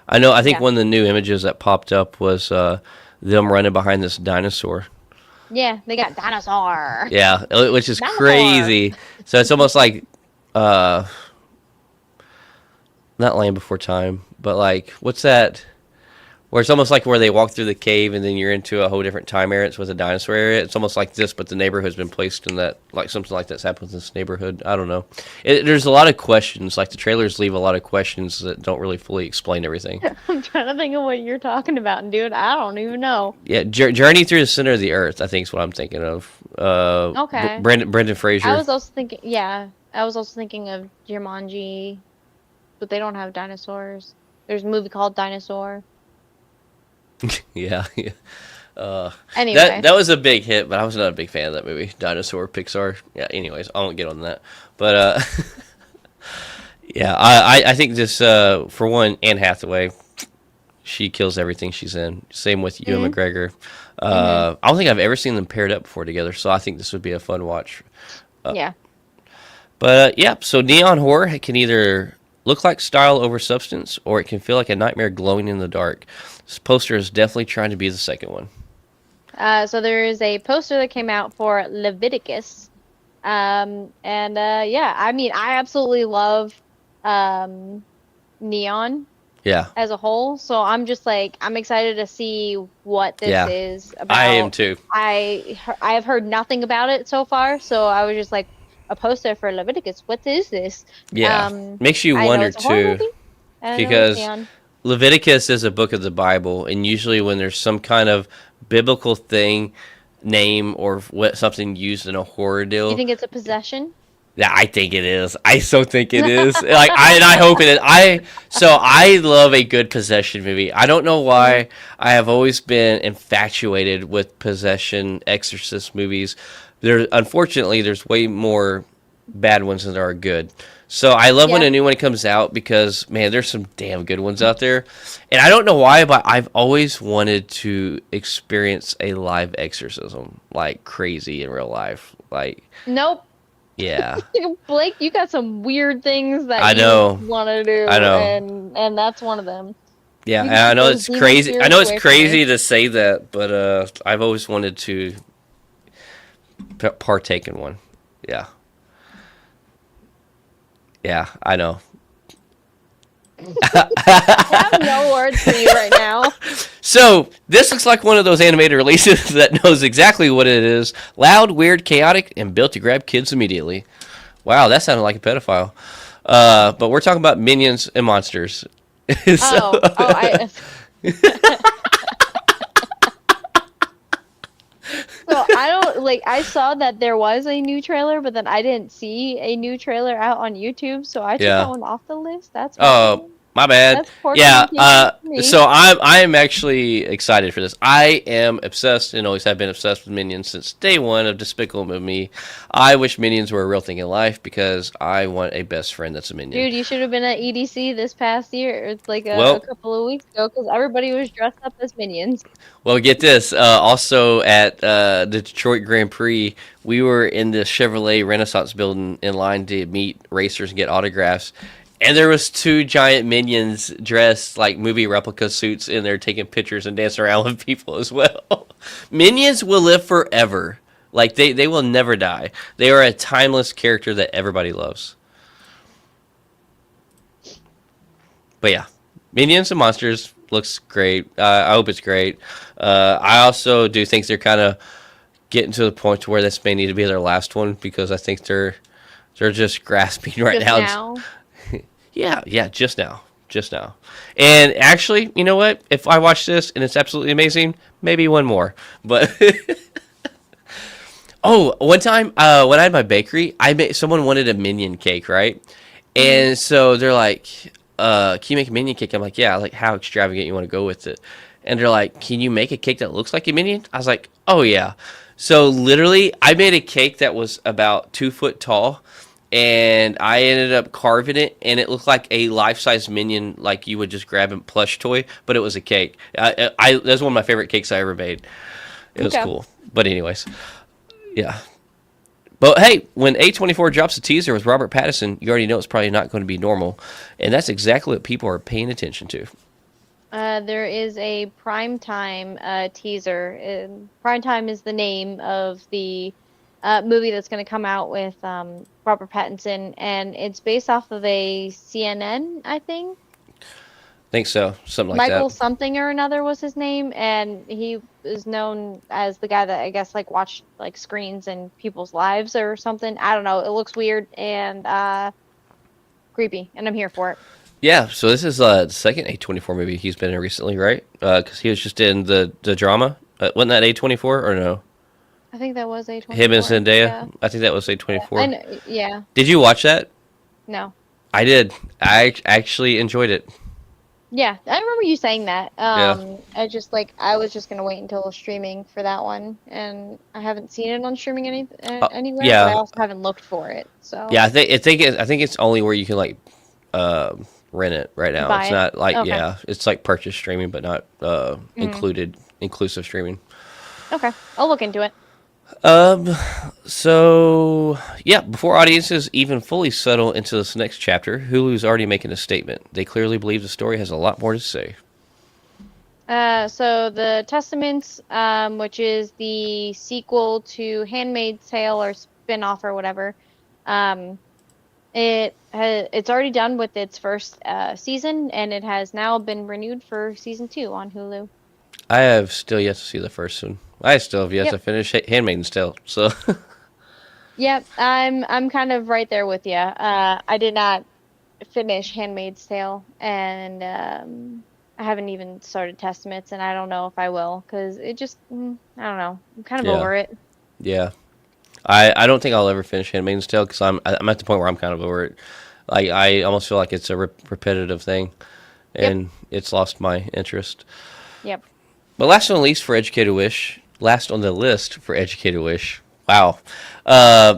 I know. I think yeah, one of the new images that popped up was them running behind this dinosaur. yeah, they got dinosaur, Yeah, which is dinosaur. crazy. So it's almost like uh, not Land Before Time, but like what's that? Where it's almost like where they walk through the cave and then you're into a whole different time area. It's with a dinosaur area. It's almost like this, but the neighborhood's been placed in that, like something like that's happened in this neighborhood. I don't know. There's a lot of questions. Like the trailers leave a lot of questions that don't really fully explain everything. I'm trying to think of what you're talking about, and dude, I don't even know. Yeah, Journey Through the Center of the Earth, I think is what I'm thinking of. Okay. Brendan I Fraser. was also thinking, yeah, I was also thinking of Jumanji, but they don't have dinosaurs. There's a movie called Dinosaur. Yeah, yeah. That Anyway, that was a big hit, but I was not a big fan of that movie. Dinosaur, Pixar. Yeah. Anyways, I won't get on that. But yeah, I think this for one, Anne Hathaway, she kills everything she's in. Same with Ewan hmm McGregor. hmm I don't think I've ever seen them paired up before together, so I think this would be a fun watch. yeah. But yeah, so neon horror can either look like style over substance, or it can feel like a nightmare glowing in the dark. This poster is definitely trying to be the second one. So there is a poster that came out for Leviticus. And yeah, I mean, I absolutely love um, neon Yeah, as a whole. So I'm just like, I'm excited to see what this yeah, is I am about. too. I have heard nothing about it so far, so I was just like, a poster for Leviticus. What is this? Yeah, makes you I know wonder it's a horror too, movie. I know it's because neon. Leviticus is a book of the Bible, and usually when there's some kind of biblical thing, name or what something used in a horror You deal, think it's a possession? yeah, I think it is. I so think it is. Like I hope it is. I love a good possession movie. I don't know hmm why I have always been infatuated with possession exorcist movies. There's way more bad ones than there are good. So I love when Yeah. a new one comes out because man, there's some damn good ones out there. And I don't know why, but I've always wanted to experience a live exorcism like crazy in real life. Like Nope. yeah. Blake, you got some weird things that I you know. want to I do, know. and that's one of them. Yeah, You and can I keep know those it's demon crazy. I spirits know it's away from me. crazy to say that, but I've always wanted to partake in one. Yeah, yeah, I know. I have no words for you right now. So this looks like one of those animated releases that knows exactly what it is: loud, weird, chaotic, and built to grab kids immediately. Wow, that sounded like a pedophile. But we're talking about minions and monsters. So Oh, I So I don't like I saw that there was a new trailer, but then I didn't see a new trailer out on YouTube, so I took that Yeah. one off the list. That's my Oh, bad. my bad. That's poor Yeah. communication for me. So I am actually excited for this. I am obsessed and always have been obsessed with Minions since day one of Despicable Me. I wish Minions were a real thing in life because I want a best friend that's a Minion. Dude, you should have been at EDC this past year, it's like a Well, couple of weeks ago, because everybody was dressed up as minions. well, get this. Also at the Detroit Grand Prix, we were in the Chevrolet Renaissance building in line to meet racers and get autographs. And there was two giant minions dressed like movie replica suits in there taking pictures and dancing around with people as well. Minions will live forever. Like they will never die. They are a timeless character that everybody loves. But yeah, Minions and Monsters looks great. I hope it's great. I also do think they're kind of getting to the point to where this may need to be their last one because I think they're just grasping right Just now. now. Yeah, just now. And actually, you know what? If I watch this and it's absolutely amazing, maybe one more. But oh, one time when I had my bakery, someone wanted a minion cake, right? And so they're like, "Can you make a minion cake?" I'm like, "Yeah." Like, how extravagant you want to go with it? And they're like, "Can you make a cake that looks like a minion?" I was like, "Oh yeah." So literally, I made a cake that was about 2 foot tall, and I ended up carving it, and it looked like a life-size minion, like you would just grab a plush toy, but it was a cake. That's one of my favorite cakes I ever made. It was Okay. cool. But anyways, yeah. But hey, when A24 drops a teaser with Robert Pattinson, you already know it's probably not going to be normal, and that's exactly what people are paying attention to. There is a primetime teaser. Primetime is the name of the movie that's going to come out with Robert Pattinson, and it's based off of a CNN, I think. Think so, something like Michael that. something or another was his name, and he is known as the guy that I guess like watched like screens in people's lives or something. I don't know. It looks weird and creepy, and I'm here for it. Yeah, so this is the second A24 movie he's been in recently, right? Because he was just in the drama. Wasn't that A24 or no? I think that was Him and A24. Zendaya. Yeah. I think that was Yeah. I A24. know, yeah. Did you watch that? No. I did. I actually enjoyed it. Yeah, I remember you saying that. Yeah. I was just gonna wait until streaming for that one, and I haven't seen it on streaming anywhere, but I Yeah. also haven't looked for it. So Yeah, I think it's only where you can like uh, rent it right now. buy It's it. not like Okay. yeah, it's like purchase streaming, but not inclusive streaming. Okay, I'll look into it. Um. So yeah, before audiences even fully settle into this next chapter, Hulu's already making a statement. They clearly believe the story has a lot more to say. So the Testaments, which is the sequel to Handmaid's Tale or spin-off or whatever, it's already done with its first season, and it has now been renewed for season 2 on Hulu. I have still yet to see the first one. I still have yet to Yep. finish Handmaid's Tale. So Yep, I'm kind of right there with you. I did not finish Handmaid's Tale, and I haven't even started Testaments, and I don't know if I will, because it just, I don't know. I'm kind of Yeah. over it. yeah, I don't think I'll ever finish Handmaid's Tale because I'm at the point where I'm kind of over it. Like I almost feel like it's a repetitive thing, and it's lost my interest. Yep. But last on the list for Educated Wish. Wow.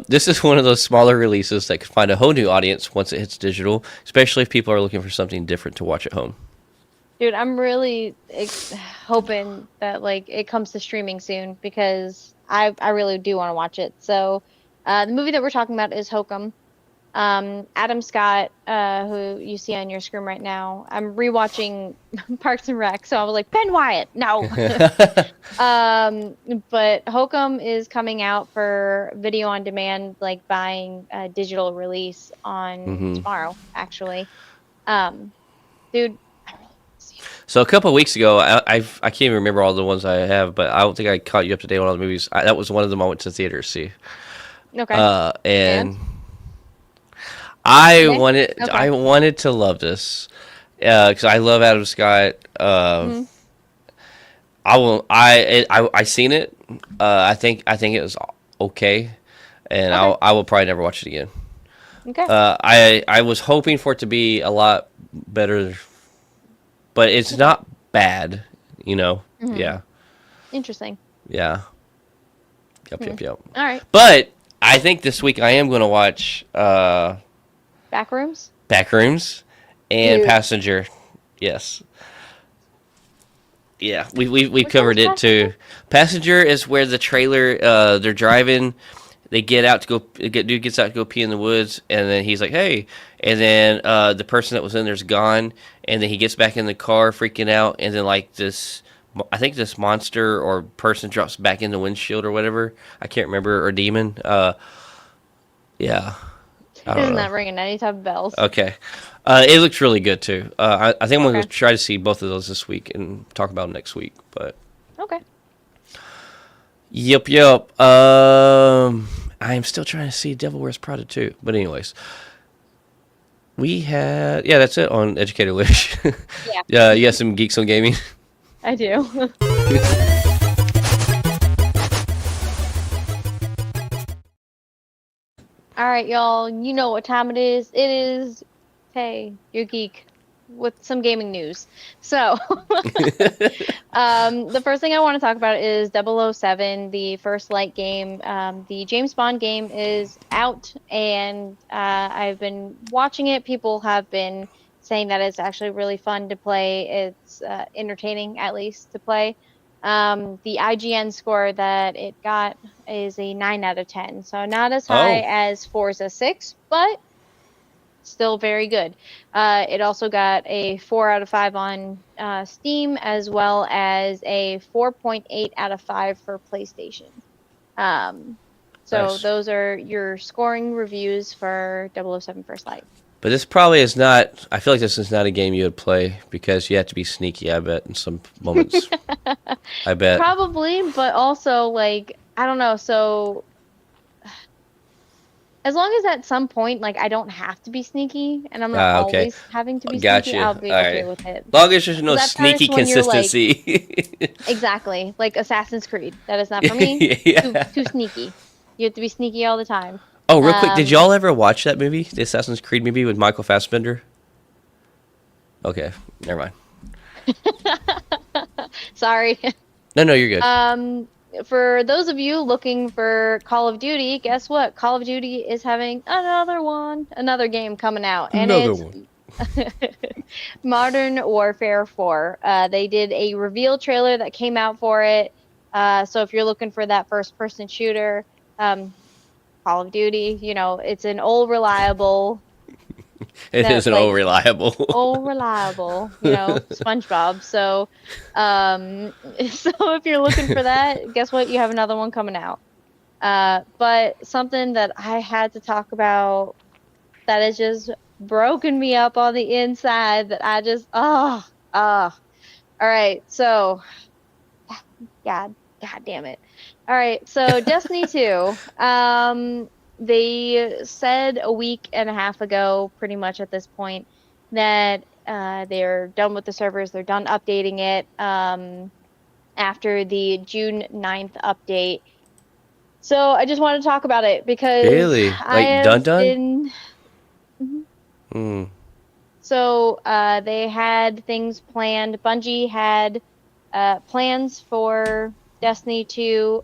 This is one of those smaller releases that could find a whole new audience once it hits digital, especially if people are looking for something different to watch at home. Dude, I'm really hoping that like it comes to streaming soon because I really do want to watch it. So, the movie that we're talking about is Hokum. Adam Scott, who you see on your screen right now. I'm rewatching Parks and Rec, so I was like, Ben Wyatt, no. But Hokum is coming out for video on demand, like buying a digital release on tomorrow, actually. Dude, So a couple of weeks ago, I can't even remember all the ones I have, but I don't think I caught you up to date on all the movies. That was one of them I went to theater to see. okay. And Okay. I wanted to love this because I love Adam Scott. I will. I seen it. I think it was okay, and Okay. I will probably never watch it again. Okay. I was hoping for it to be a lot better, but it's Okay. not bad. You know. Hmm. Yeah. Interesting. Yeah. Yep. Hmm. Yep. Yep. All right. But I think this week I am going to watch Backrooms. Backrooms and Dude, Passenger. Yes. Yeah, we've which one was covered it too. Passenger? Passenger is where the trailer they're driving, they get out to go dude gets out to go pee in the woods, and then he's like, "Hey," and then the person that was in there's gone, and then he gets back in the car freaking out, and then like this, I think this monster or person drops back in the windshield or whatever. I can't remember, or demon. Yeah, I don't Isn't know. that ringing any type of bells? Okay. It looks really good too. I think I'm gonna Okay. go try to see both of those this week and talk about them next week. But Okay. yep. I'm still trying to see Devil Wears Prada too. But anyways, we had that's it on Educator Wish. Yeah, Yeah, you got some geeks on gaming. I do. All right, y'all. You know what time it is. It is, hey, your geek with some gaming news. So, the first thing I want to talk about is 007, the first light game. The James Bond game is out, and I've been watching it. People have been saying that it's actually really fun to play. It's entertaining, at least, to play. The IGN score that it got is a 9 out of 10. So not as high Oh, as Forza 6, but still very good. It also got a 4 out of 5 on Steam, as well as a 4.8 out of 5 for PlayStation. Um, so nice. those are your scoring reviews for 007 First Light. But this probably is not. I feel like this is not a game you would play because you have to be sneaky. I bet in some moments. I bet. Probably, but also like I don't know. So as long as at some point like I don't have to be sneaky and I'm not Ah, okay. always having to be sneaky, Gotcha. I'll All be okay right. with it. Long as there's no Because at sneaky first when you're like consistency. exactly like Assassin's Creed, that is not for me. Yeah. Too sneaky. You have to be sneaky all the time. Oh, real quick, did Um, y'all ever watch that movie, the Assassin's Creed movie with Michael Fassbender? Okay, never mind. sorry. No, you're good. Um, for those of you looking for Call of Duty, guess what? Call of Duty is having another game coming out, and Another it's one. Modern Warfare 4. They did a reveal trailer that came out for it. So if you're looking for that first-person shooter, Call of Duty, it's an old reliable It that isn't all like reliable. old reliable, SpongeBob. So, so if you're looking for that, guess what? You have another one coming out. But something that I had to talk about that has just broken me up on the inside that I just, all right. So, God damn it. All right. So Destiny 2, they said a week and a half ago, pretty much at this point, that they're done with the servers. They're done updating it after the June 9th update. So I just want to talk about it because Really? I Like done have done? been. Mhm. Hmm. So they had things planned. Bungie had plans for Destiny 2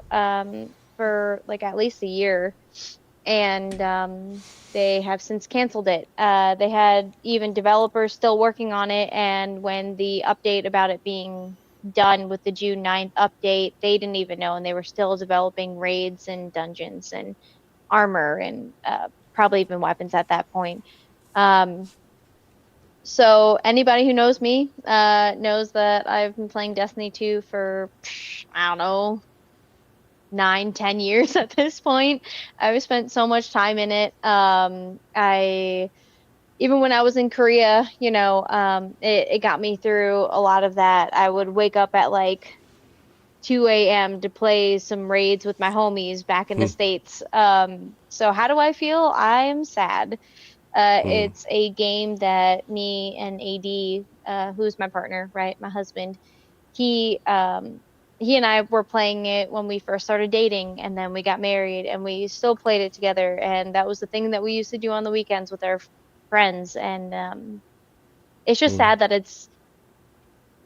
for like at least a year, and they have since canceled it. They had even developers still working on it, and when the update about it being done with the June 9th update, they didn't even know, and they were still developing raids and dungeons and armor and probably even weapons at that point. Um, so anybody who knows me knows that I've been playing Destiny 2 for I don't know 9, 10 years at this point. I've spent so much time in it. I even when I was in Korea, it got me through a lot of that. I would wake up at like 2 a.m. to play some raids with my homies back in the Hmm. States. So how do I feel? I am sad. Hmm. It's a game that me and AD, who's my partner, right, my husband, he he and I were playing it when we first started dating, and then we got married, and we still played it together. And that was the thing that we used to do on the weekends with our friends. And it's just Mm. sad that it's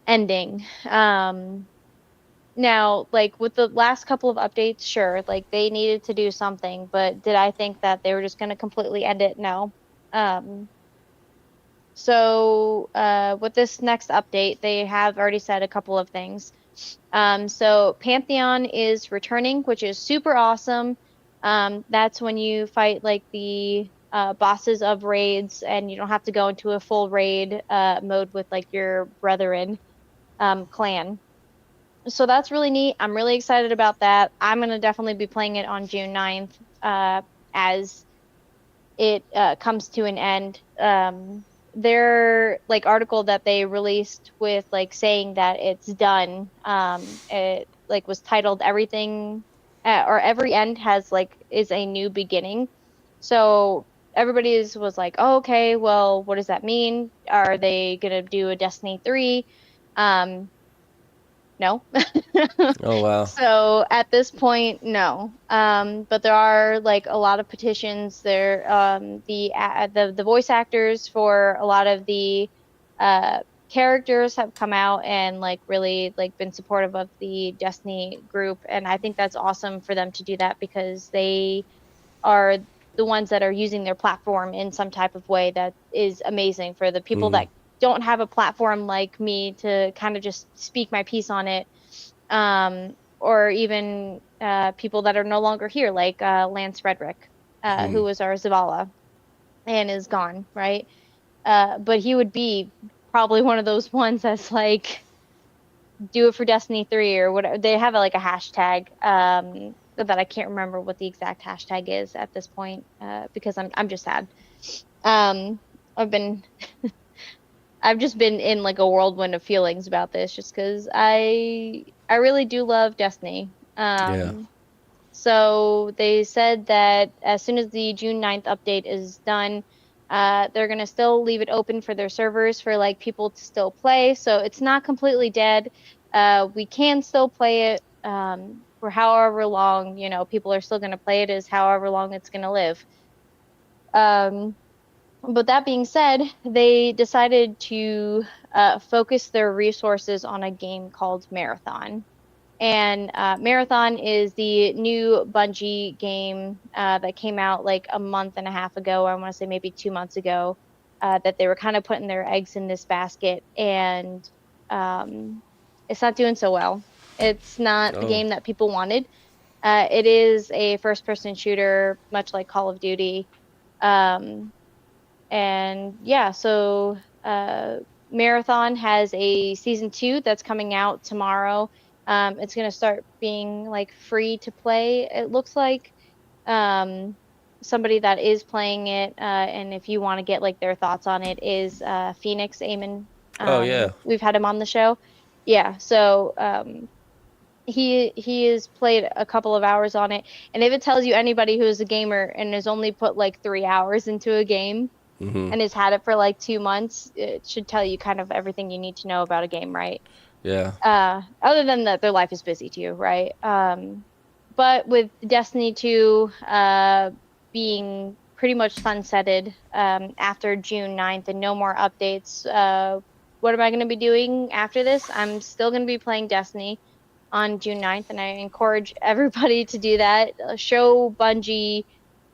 ending. Now, like with the last couple of updates, sure, like they needed to do something, but did I think that they were just going to completely end it? No. Um, with this next update, they have already said a couple of things. So Pantheon is returning, which is super awesome. That's when you fight like the bosses of raids, and you don't have to go into a full raid mode with like your brethren clan. So that's really neat. I'm really excited about that. I'm gonna definitely be playing it on June 9th as it comes to an end. Their like article that they released with like saying that it's done. It like was titled "Everything" or "Every End has like is a new beginning." So was like, "Oh, okay, well, what does that mean? Are they gonna do a Destiny 3?" Um, no. Oh wow. So at this point, no. But there are like a lot of petitions. There, the voice actors for a lot of the uh characters have come out and like really like been supportive of the Destiny group, and I think that's awesome for them to do that because they are the ones that are using their platform in some type of way that is amazing for the people Mm. that don't have a platform like me to kind of just speak my piece on it, or even people that are no longer here, like Lance Frederick, who Mm. was our Zavala and is gone, right? But he would be probably one of those ones that's like, do it for Destiny 3 or whatever. They have like a hashtag that I can't remember what the exact hashtag is at this point because I'm just sad. Um, I've been I've just been in like a whirlwind of feelings about this just because I really do love Destiny. Yeah. So they said that as soon as the June 9th update is done, they're gonna still leave it open for their servers for like people to still play. So it's not completely dead. We can still play it for however long, people are still gonna play it as however long it's gonna live. Um, but that being said, they decided to focus their resources on a game called Marathon. And Marathon is the new Bungie game that came out like a month and a half ago. I want to say maybe 2 months ago, that they were kind of putting their eggs in this basket, and um, it's not doing so well. It's not the Oh. game that people wanted. It is a first-person shooter, much like Call of Duty. Um, and yeah, so Marathon has a season 2 that's coming out tomorrow. It's gonna start being like free to play, it looks like. Um, Somebody that is playing it, and if you want to get like their thoughts on it, is Phoenix Amon. Oh yeah. We've had him on the show. Yeah, so he has played a couple of hours on it, and if it tells you anybody who is a gamer and has only put like 3 hours into a game Mm-hmm. and has had it for like 2 months, it should tell you kind of everything you need to know about a game, right? Yeah. Other than that, their life is busy too, right? But with Destiny 2 being pretty much sunsetted after June 9th and no more updates, what am I going to be doing after this? I'm still going to be playing Destiny on June 9th, and I encourage everybody to do that. Show Bungie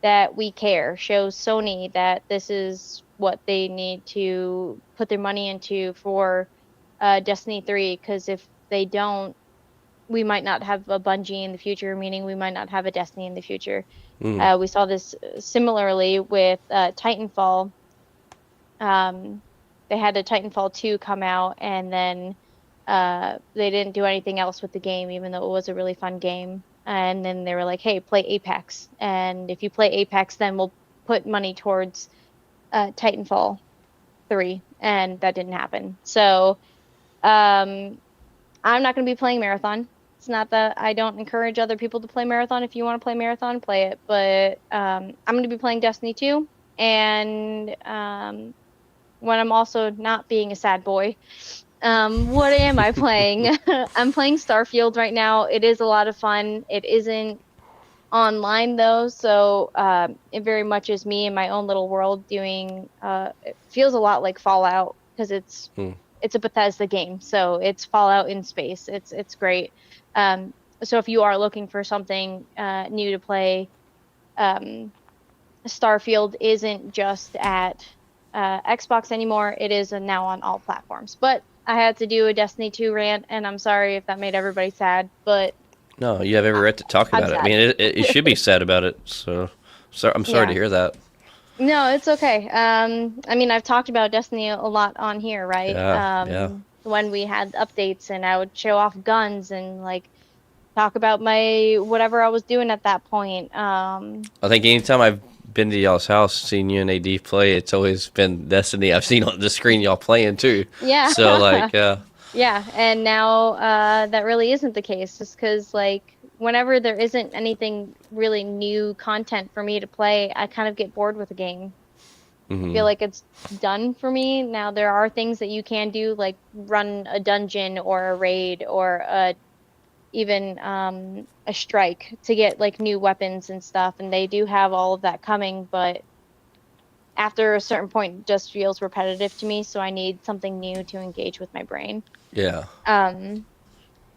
that we care. Show Sony that this is what they need to put their money into for Destiny 3, because if they don't, we might not have a Bungie in the future, meaning we might not have a Destiny in the future. Mm. We saw this similarly with Titanfall. Um, they had a Titanfall 2 come out, and then they didn't do anything else with the game, even though it was a really fun game. And then they were like, "Hey, play Apex, and if you play Apex, then we'll put money towards Titanfall 3," and that didn't happen. So um, I'm not going to be playing Marathon. It's not that I don't encourage other people to play Marathon. If you want to play Marathon, play it. But I'm going to be playing Destiny 2, and when I'm also not being a sad boy, What am I playing? I'm playing Starfield right now. It is a lot of fun. It isn't online though, so it very much is me in my own little world doing. It feels a lot like Fallout because Hmm. it's a Bethesda game, so it's Fallout in space. It's great. Um, so if you are looking for something new to play, um, Starfield isn't just at Xbox anymore. It is now on all platforms. But I had to do a Destiny 2 rant, and I'm sorry if that made everybody sad, but No, you have every right to talk I'm about it. I sad. mean, it should be sad about it. So I'm sorry to Yeah. hear that. No, it's okay. I mean, I've talked about Destiny a lot on here, right? Yeah, yeah. When we had updates and I would show off guns and like talk about my whatever I was doing at that point. I think anytime I've been to y'all's house, seen you and AD play, it's always been Destiny. I've seen on the screen y'all playing too. So Yeah. like, Yeah, and now that really isn't the case, just because like whenever there isn't anything really new content for me to play, I kind of get bored with the game. I feel mhm. like it's done for me. Now there are things that you can do, like run a dungeon or a raid or even a strike to get like new weapons and stuff, and they do have all of that coming, but after a certain point, it just feels repetitive to me, so I need something new to engage with my brain. Yeah. Um,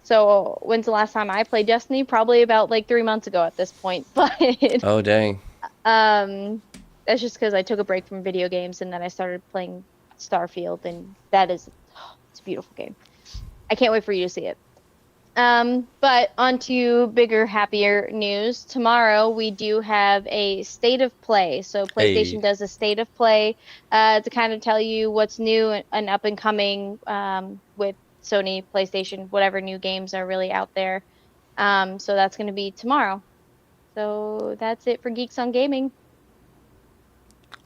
So when's the last time I played Destiny? Probably about like 3 months ago at this point. But Oh dang. um, that's just because I took a break from video games and then I started playing Starfield, and that is it's a beautiful game. I can't wait for you to see it. But on to bigger, happier news. Tomorrow we do have a state of play. So PlayStation Hey. does a state of play to kind of tell you what's new and up and coming with Sony, PlayStation, whatever new games are really out there. So that's going to be tomorrow. So that's it for Geeks on Gaming.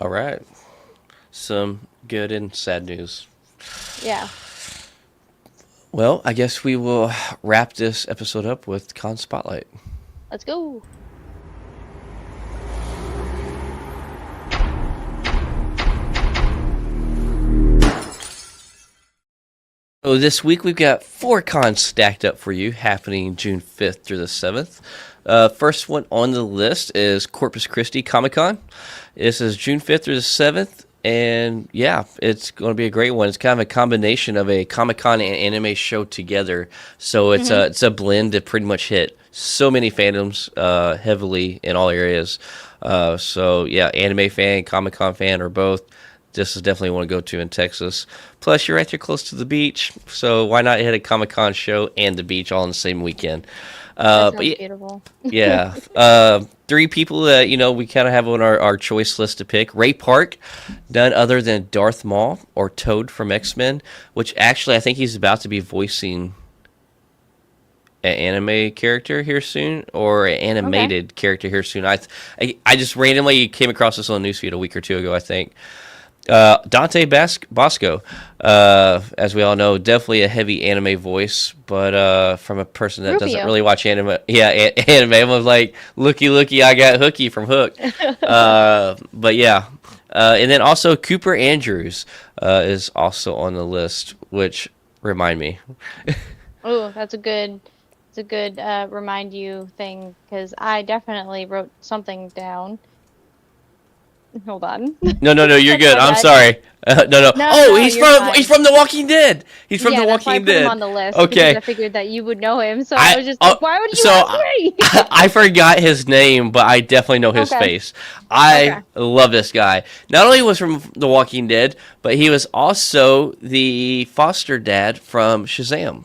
All right. Some good and sad news. Yeah, Well, I guess we will wrap this episode up with Con Spotlight. let's go. So this week we've got 4 cons stacked up for you, happening June 5th through the 7th. First one on the list is Corpus Christi Comic Con. This is June 5th through the 7th, and yeah, it's going to be a great one. It's kind of a combination of a Comic Con and anime show together. So Hmm. it's a blend to pretty much hit so many fandoms heavily in all areas. So yeah, anime fan, Comic Con fan, or both. This is definitely one to go to in Texas. Plus, you're right there close to the beach, so why not hit a Comic Con show and the beach all in the same weekend? That But sounds yeah, beautiful. yeah. 3 people that we kind of have on our choice list to pick. Ray Park, none other than Darth Maul or Toad from X-Men, which actually I think he's about to be voicing an anime character here soon, or an Okay. animated character here soon. I just randomly came across this on newsfeed a week or two ago, I think. Dante Bosco, as we all know, definitely a heavy anime voice, but from a person that doesn't Rufio. really watch anime, yeah, anime, I was like, looky, I got Hooky from Hook. But yeah, and then also Cooper Andrews is also on the list, which remind me. Oh, it's a good remind you thing because I definitely wrote something down. Hold on. No, you're good. My I'm bad. sorry. No. No, Oh, no, you're he's fine. from The Walking Dead. He's from Yeah, The that's why I Walking put him on Dead. the list because I Okay. figured that you would know him. So I I was just like, why would you so ask me? I forgot his name, but I definitely know his Okay. face. I Okay. love this guy. Not only was from The Walking Dead, but he was also the foster dad from Shazam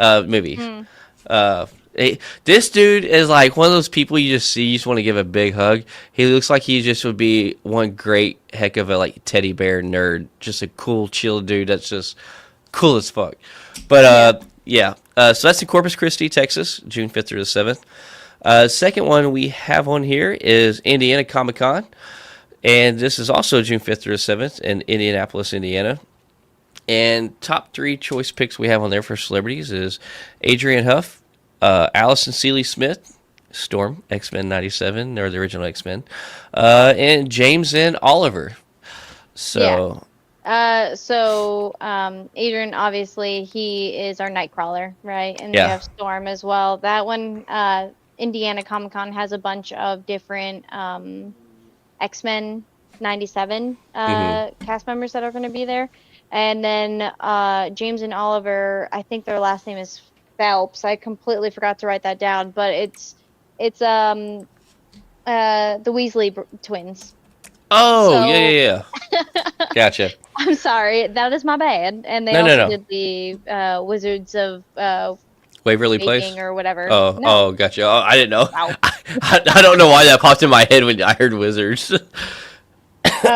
movie. Hmm. Uh, this dude is like one of those people you just see, you just want to give a big hug. He looks like he just would be one great heck of a like teddy bear nerd, just a cool, chill dude that's just cool as fuck. But Yeah. yeah. So that's in Corpus Christi, Texas, June 5th through the 7th. Second one we have on here is Indiana Comic Con, and this is also June 5th through the 7th in Indianapolis, Indiana. And top 3 choice picks we have on there for celebrities is Adrian Huff, Allison Seeley Smith, Storm, X-Men 97, or the original X-Men, and James N. Oliver. Yeah. So, Adrian, obviously, he is our Nightcrawler, right? And we Yeah. have Storm as well. That one, Indiana Comic Con has a bunch of different X-Men 97 Hmm. cast members that are going to be there. And then James and Oliver, I think their last name is Phelps. I completely forgot to write that down, but it's the Weasley twins. Oh, yeah, So yeah, yeah. Gotcha. I'm sorry, that is my bad. And they No, no, also no. did the Wizards of Waverly Place? Baking or whatever. Oh, No, oh, gotcha. Oh, I didn't know. wow. I don't know why that popped in my head when I heard Wizards. Oh,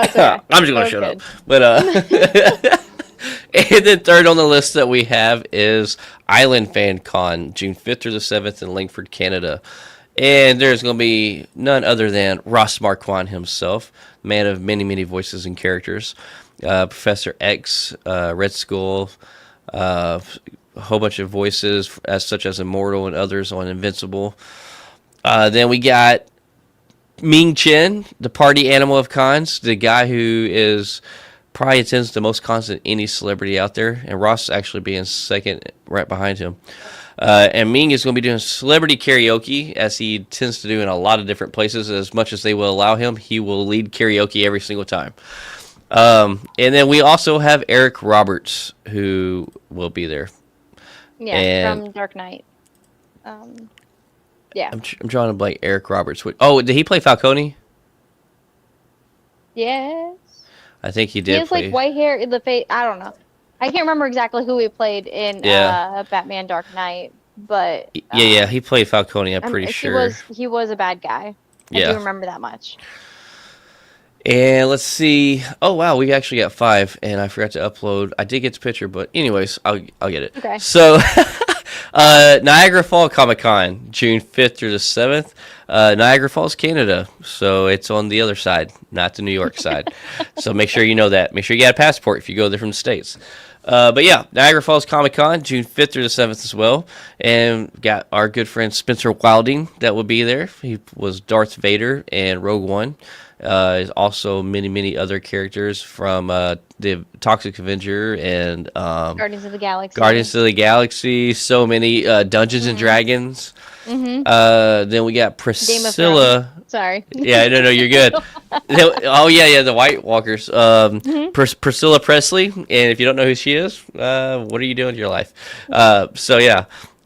it's okay. I'm just gonna That was shut up. good. But and then third on the list that we have is Island Fan Con, June 5th through the 7th in Langford, Canada. And there's going to be none other than Ross Marquand himself, man of many, many voices and characters. Professor X, Red Skull, a whole bunch of voices, as such as Immortal and others on Invincible. Then we got Ming Chen, the party animal of cons, the guy who is probably attends the most cons than any celebrity out there, and Ross actually being second right behind him. And Ming is going to be doing celebrity karaoke, as he tends to do in a lot of different places. As much as they will allow him, he will lead karaoke every single time. And then we also have Eric Roberts, who will be there. Yeah, And from Dark Knight. Yeah. I'm drawing a blank. Eric Roberts. Oh, did he play Falcone? Yes. I think he He did has play. like white hair in the face. I don't know. I can't remember exactly who he played in Yeah. Batman Dark Knight, but Yeah, he played Falcone. I'm pretty he sure. was a bad guy. I Yeah. do remember that much. And let's see. Oh wow, we actually got 5, and I forgot to upload. I did get the picture, but anyways, I'll get it. Okay. So, Niagara Falls Comic Con, June 5th through the 7th. Niagara Falls, Canada. So it's on the other side, not the New York side. So make sure you know that. Make sure you got a passport if you go there from the States. But yeah, Niagara Falls Comic Con, June 5th through the 7th as well. And got our good friend Spencer Wilding that will be there. He was Darth Vader and Rogue One. Is also many, many other characters from the Toxic Avenger and Guardians of the Galaxy. Guardians of the Galaxy. So many Dungeons and Dragons. Then we got Priscilla. Sorry. Yeah, no, you're good. Oh yeah, the White Walkers. Priscilla Presley, and if you don't know who she is, what are you doing with your life? So yeah,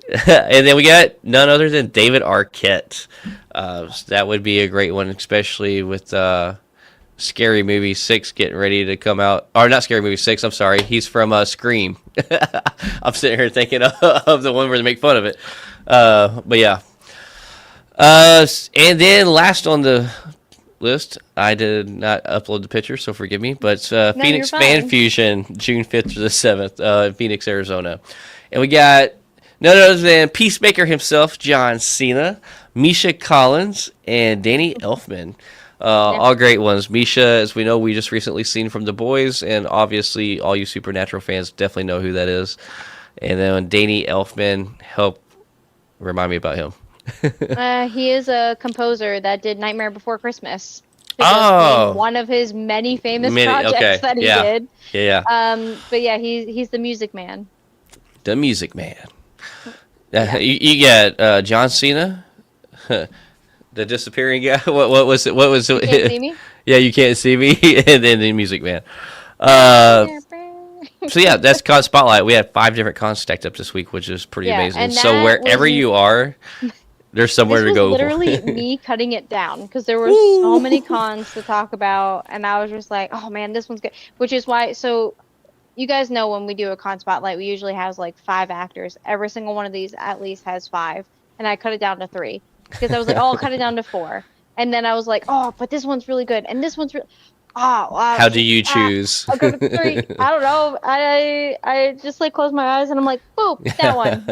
and then we got none other than David Arquette. So that would be a great one, especially with Scary Movie 6 getting ready to come out. Or not Scary Movie 6, I'm sorry. He's from Scream. I'm sitting here thinking of the one where they make fun of it. But yeah. And then last on the list, I did not upload the picture, so forgive me, but Phoenix you're Fan fine. Fusion, June 5th through the 7th, in Phoenix, Arizona. And we got none other than Peacemaker himself, John Cena, Misha Collins, and Danny Elfman. All great ones. Misha, as we know, we just recently seen from The Boys, and obviously all you Supernatural fans definitely know who that is. And then Danny Elfman, help remind me about him. He is a composer that did Nightmare Before Christmas. Oh. One of his many famous Many- projects okay, that he yeah. did. Yeah. But yeah, he's the music man. The Music Man. You got John Cena, the disappearing guy. What was it? What was it? You can't see me? Yeah, you can't see me, and then the Music Man. So yeah, that's Con Spotlight. We had 5 different cons stacked up this week, which is pretty Yeah, amazing. and So that wherever was- you are, there's somewhere This to was go. literally me cutting it down because there were so many cons to talk about, and I was just like, oh man, this one's good. Which is why, so you guys know when we do a con spotlight, we usually have like 5 actors. Every single one of these at least has 5, and I cut it down to 3 because I was like, oh, I'll cut it down to 4, and then I was like, oh, but this one's really good, and this one's really. Oh, wow. How do you choose? I'll go to 3. I don't know. I just like close my eyes and I'm like, boop, that one.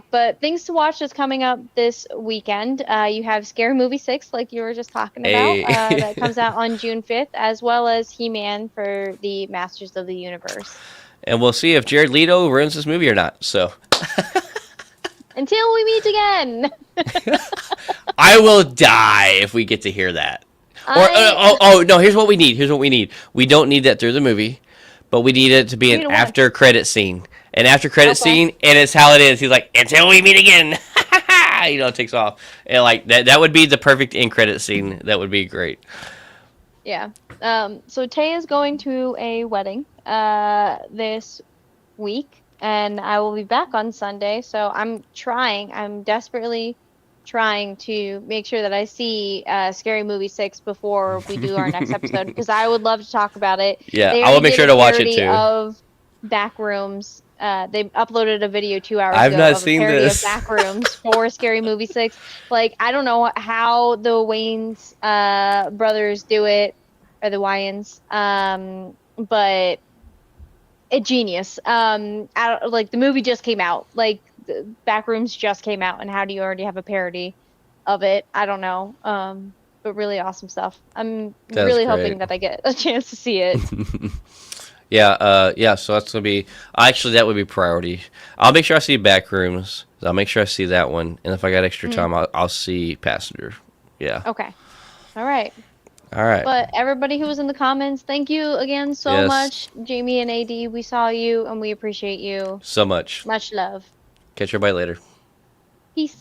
But things to watch that's coming up this weekend. You have Scary Movie 6, like you were just talking about, Hey. that comes out on June 5th, as well as He-Man for the Masters of the Universe. And we'll see if Jared Leto ruins this movie or not. So Until we meet again. I will die if we get to hear that. No, here's what we need. Here's what we need. We don't need that through the movie, but we need it to be We an need a what? after credit scene. An after credit Okay. scene, and it's how it is. He's like, until we meet again. You know, it takes off. And like that would be the perfect end credit scene. That would be great. Yeah. So Tay is going to a wedding this week, and I will be back on Sunday. So I'm desperately trying to make sure that I see Scary Movie 6 before we do our next episode, because I would love to talk about it. Yeah, They I will already make did sure a to watch it parody too. Of Backrooms. They uploaded a video 2 hours I've ago not of seen a parody this. of Backrooms for Scary Movie 6. Like, I don't know how the Wayans brothers do it, or the Wyans, but it's genius. Like, the movie just came out. Like, the Backrooms just came out, and how do you already have a parody of it? I don't know. But really awesome stuff. I'm That's really great. hoping that I get a chance to see it. Yeah, so that's gonna be actually that would be priority. I'll make sure I see Backrooms. I'll make sure I see that one, and if I got extra time, I'll see Passenger. Yeah. Okay. All right. All right. But everybody who was in the comments, thank you again so Yes. much. Jamie and AD, we saw you and we appreciate you. So much. Much love. Catch everybody later. Peace.